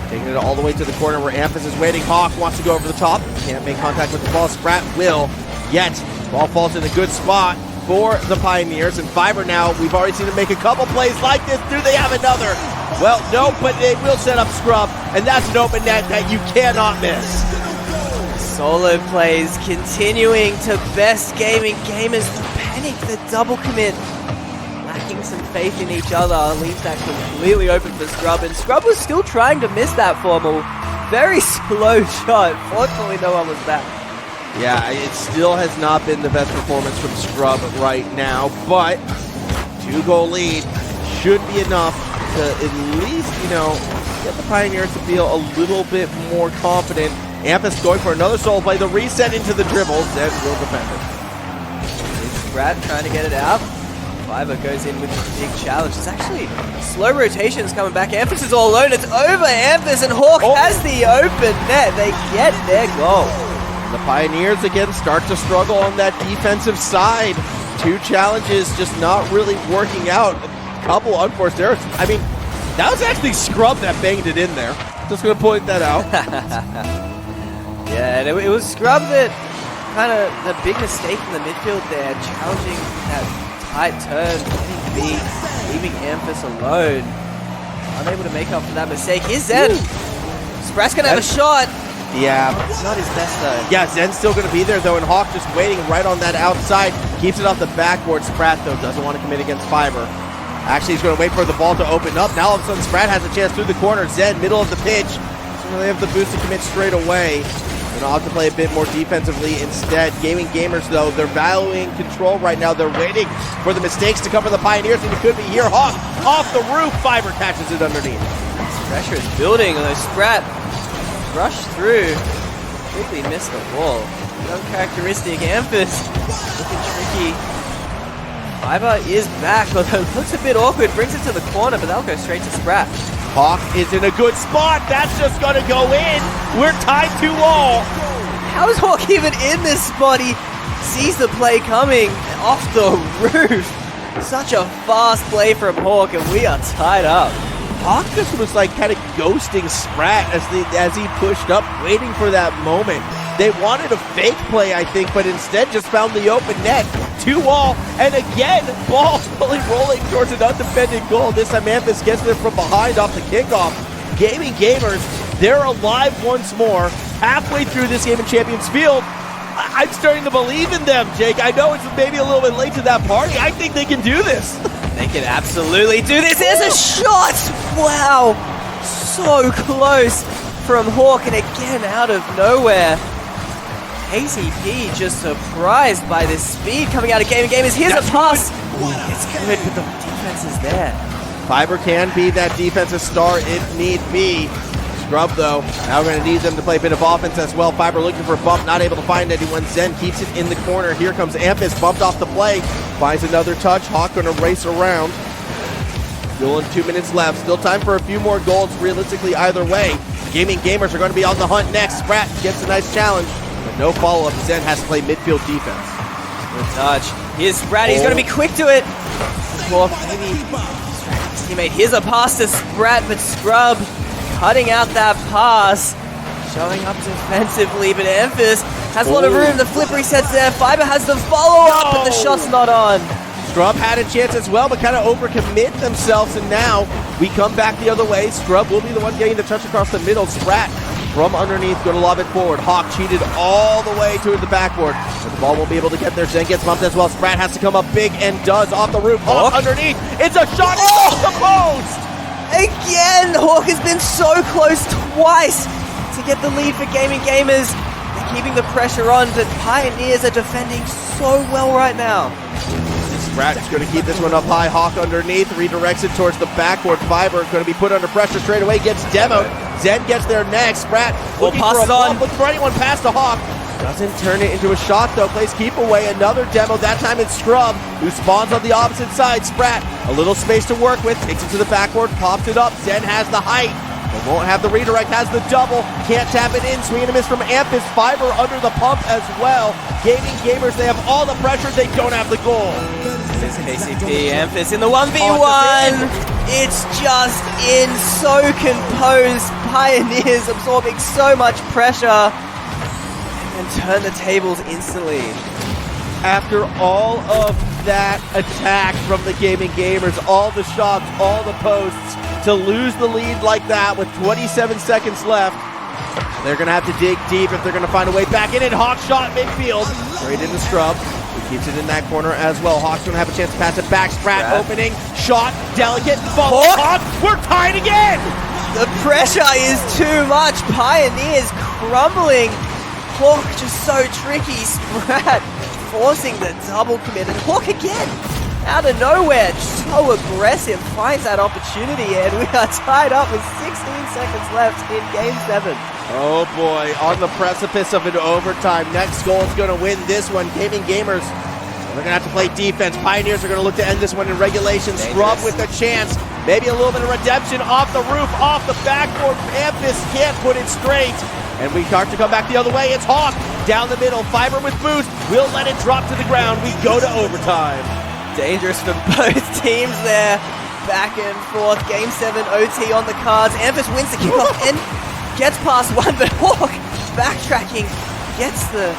taking it all the way to the corner where Ampus is waiting. Hawk wants to go over the top. Can't make contact with the ball. Sprat will, yet ball falls in a good spot for the Pioneers. And Fiber now, we've already seen them make a couple plays like this. Do they have another? Well, no, but they will set up Scrub, and that's an open net that you cannot miss. Solo plays continuing to best gaming gamers. The panic, the double commit, lacking some faith in each other, leaves that completely open for Scrub, and Scrub was still trying to miss that formal. Very slow shot. Fortunately, no one was back. Yeah, it still has not been the best performance from Scrub right now, but 2-goal lead should be enough to at least, get the Pioneers to feel a little bit more confident. Ampus going for another solo play, the reset into the dribbles, and will defend it. It's Brad trying to get it out. Fiverr goes in with a big challenge. It's actually slow rotations coming back. Ampus is all alone. It's over Ampus, and Hawk has the open net. They get their goal. The Pioneers again start to struggle on that defensive side. 2 challenges just not really working out. A couple unforced errors. I mean, that was actually Scrub that banged it in there. Just going to point that out. Yeah, and it was Scrub that kind of the big mistake in the midfield there, challenging that tight turn, getting beat, leaving Ampus alone. Unable to make up for that mistake. Here's Zen. Sprat's going to have a shot. Yeah. It's not his best though. Yeah, Zen's still going to be there though, and Hawk just waiting right on that outside. Keeps it off the backboard. Sprat though doesn't want to commit against Fiverr. Actually, he's going to wait for the ball to open up. Now all of a sudden Sprat has a chance through the corner. Zen, middle of the pitch. Doesn't really have the boost to commit straight away. And I'll have to play a bit more defensively instead. Gaming Gamers though, they're valuing control right now. They're waiting for the mistakes to come for the Pioneers, and it could be here. Hawk off the roof. Fiverr catches it underneath. Pressure is building, although Sprat rushed through, completely missed the ball. Uncharacteristic. Ampus looking tricky. Fiverr is back, although it looks a bit awkward. Brings it to the corner, but that'll go straight to Sprat. Hawk is in a good spot. That's just going to go in. We're tied 2-all. How is Hawk even in this spot? He sees the play coming off the roof. Such a fast play from Hawk, and we are tied up. Hawk just was like kind of ghosting Sprat as he pushed up, waiting for that moment. They wanted a fake play, I think, but instead just found the open net. 2-all, and again, ball fully rolling towards an undefended goal. This time Ampus gets there from behind off the kickoff. Gaming Gamers, they're alive once more. Halfway through this game in Champions Field, I'm starting to believe in them, Jake. I know it's maybe a little bit late to that party. I think they can do this. They can absolutely do this. There's a shot! Wow! So close from Hawk, and again out of nowhere. KCP just surprised by this speed coming out of Gaming Gamers. Here's a pass. It's good, but the defense is there. Fiverr can be that defensive star if need be. Scrub, though, now we're going to need them to play a bit of offense as well. Fiverr looking for a bump, not able to find anyone. Zen keeps it in the corner. Here comes Ampus, bumped off the play. Finds another touch. Hawk going to race around. Still in 2 minutes left. Still time for a few more goals, realistically, either way. Gaming Gamers are going to be on the hunt next. Sprat gets a nice challenge, but no follow-up. Zen has to play midfield defense. Good touch. Here's Sprat. He's going to be quick to it. Well, maybe Sprat's teammate. Here's a pass to Sprat, but Scrub cutting out that pass. Showing up defensively, but Ampus has a lot of room. The flip resets there. Fiverr has the follow-up, but the shot's not on. Scrub had a chance as well, but kind of overcommit themselves, and now we come back the other way. Scrub will be the one getting the touch across the middle. Sprat from underneath, going to lob it forward. Hawk cheated all the way to the backboard, but the ball won't be able to get there. Zen gets bumped as well. Sprat has to come up big and does off the roof. Hawk underneath. It's a shot off the post! Again, Hawk has been so close twice to get the lead for Gaming Gamers. They're keeping the pressure on, but Pioneers are defending so well right now. Sprat is going to keep this one up high. Hawk underneath, redirects it towards the backboard. Fiverr going to be put under pressure straight away, gets demoed. Zen gets there next. Sprat looking for a bump, looking for anyone past the Hawk. Doesn't turn it into a shot though, plays keep away, another demo. That time it's Scrub, who spawns on the opposite side. Sprat, a little space to work with, takes it to the backboard, pops it up. Zen has the height, but won't have the redirect, has the double, can't tap it in. Swing and a miss from Ampus. Fiverr under the pump as well. Gaming Gamers, they have all the pressure, they don't have the goal. This KCP, Ampus in the 1v1. It's just in, so composed. Pioneers absorbing so much pressure and turn the tables instantly. After all of that attack from the Gaming Gamers, all the shots, all the posts, to lose the lead like that with 27 seconds left, they're going to have to dig deep if they're going to find a way back in it. Hawk shot midfield, straight into Scrub, who Keeps it in that corner as well. Hawk's gonna have a chance to pass it back. Sprat opening, shot, delicate, follow. Hawk, we're tied again! The pressure is too much. Pioneers crumbling. Hawk just so tricky. Sprat forcing the double commit. And Hawk again, out of nowhere, so aggressive, finds that opportunity, and we are tied up with 16 seconds left in Game 7. Oh boy, on the precipice of an overtime. Next goal is going to win this one. Gaming Gamers, they're going to have to play defense. Pioneers are going to look to end this one in regulation. Scrub with a chance. Maybe a little bit of redemption off the roof, off the backboard. Ampus can't put it straight. And we start to come back the other way. It's Hawk down the middle. Fiber with boost. We'll let it drop to the ground. We go to overtime. Dangerous for both teams there. Back and forth. Game 7 OT on the cards. Ampus wins the kickoff and gets past one, but Hawk backtracking, gets the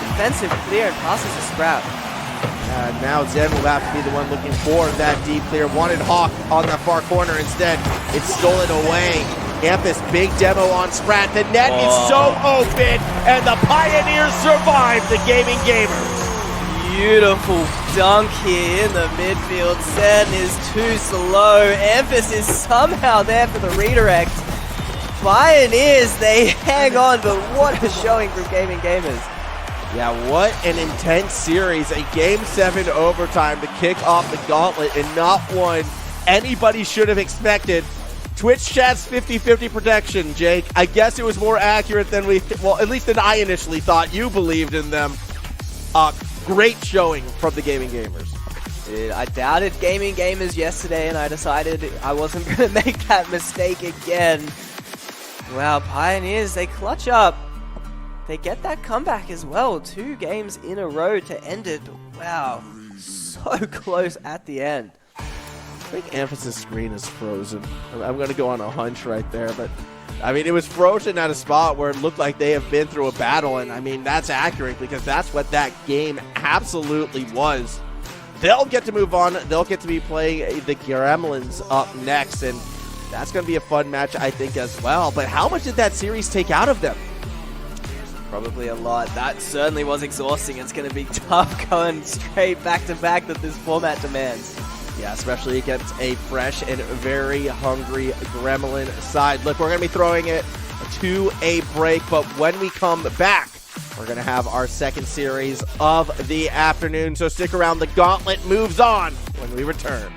defensive clear and passes a Sprat. Now Zen will have to be the one looking for that deep clear. Wanted Hawk on the far corner. Instead, it's stolen away. Ampus, big demo on Sprat. The net is so open, and the Pioneers survive the Gaming Gamers. Beautiful dunk here in the midfield. Zen is too slow. Ampus is somehow there for the redirect. Pioneers, they hang on, but what a showing from Gaming Gamers. Yeah, what an intense series. A Game 7 overtime to kick off the Gauntlet, and not one anybody should have expected. Twitch chat's 50-50 protection, Jake. I guess it was more accurate than at least than I initially thought. You believed in them. Great showing from the Gaming Gamers. Dude, I doubted Gaming Gamers yesterday, and I decided I wasn't going to make that mistake again. Wow, Pioneers, they clutch up. They get that comeback as well. 2 games in a row to end it. Wow, so close at the end. I think Ampus' screen is frozen. I'm going to go on a hunch right there, but I mean, it was frozen at a spot where it looked like they have been through a battle, and I mean, that's accurate because that's what that game absolutely was. They'll get to move on. They'll get to be playing the Gremlins up next, and that's going to be a fun match, I think, as well. But how much did that series take out of them? Probably a lot. That certainly was exhausting. It's going to be tough going straight back-to-back that this format demands. Yeah, especially against a fresh and very hungry Gremlin side. Look, we're going to be throwing it to a break, but when we come back, we're going to have our second series of the afternoon. So stick around. The Gauntlet moves on when we return.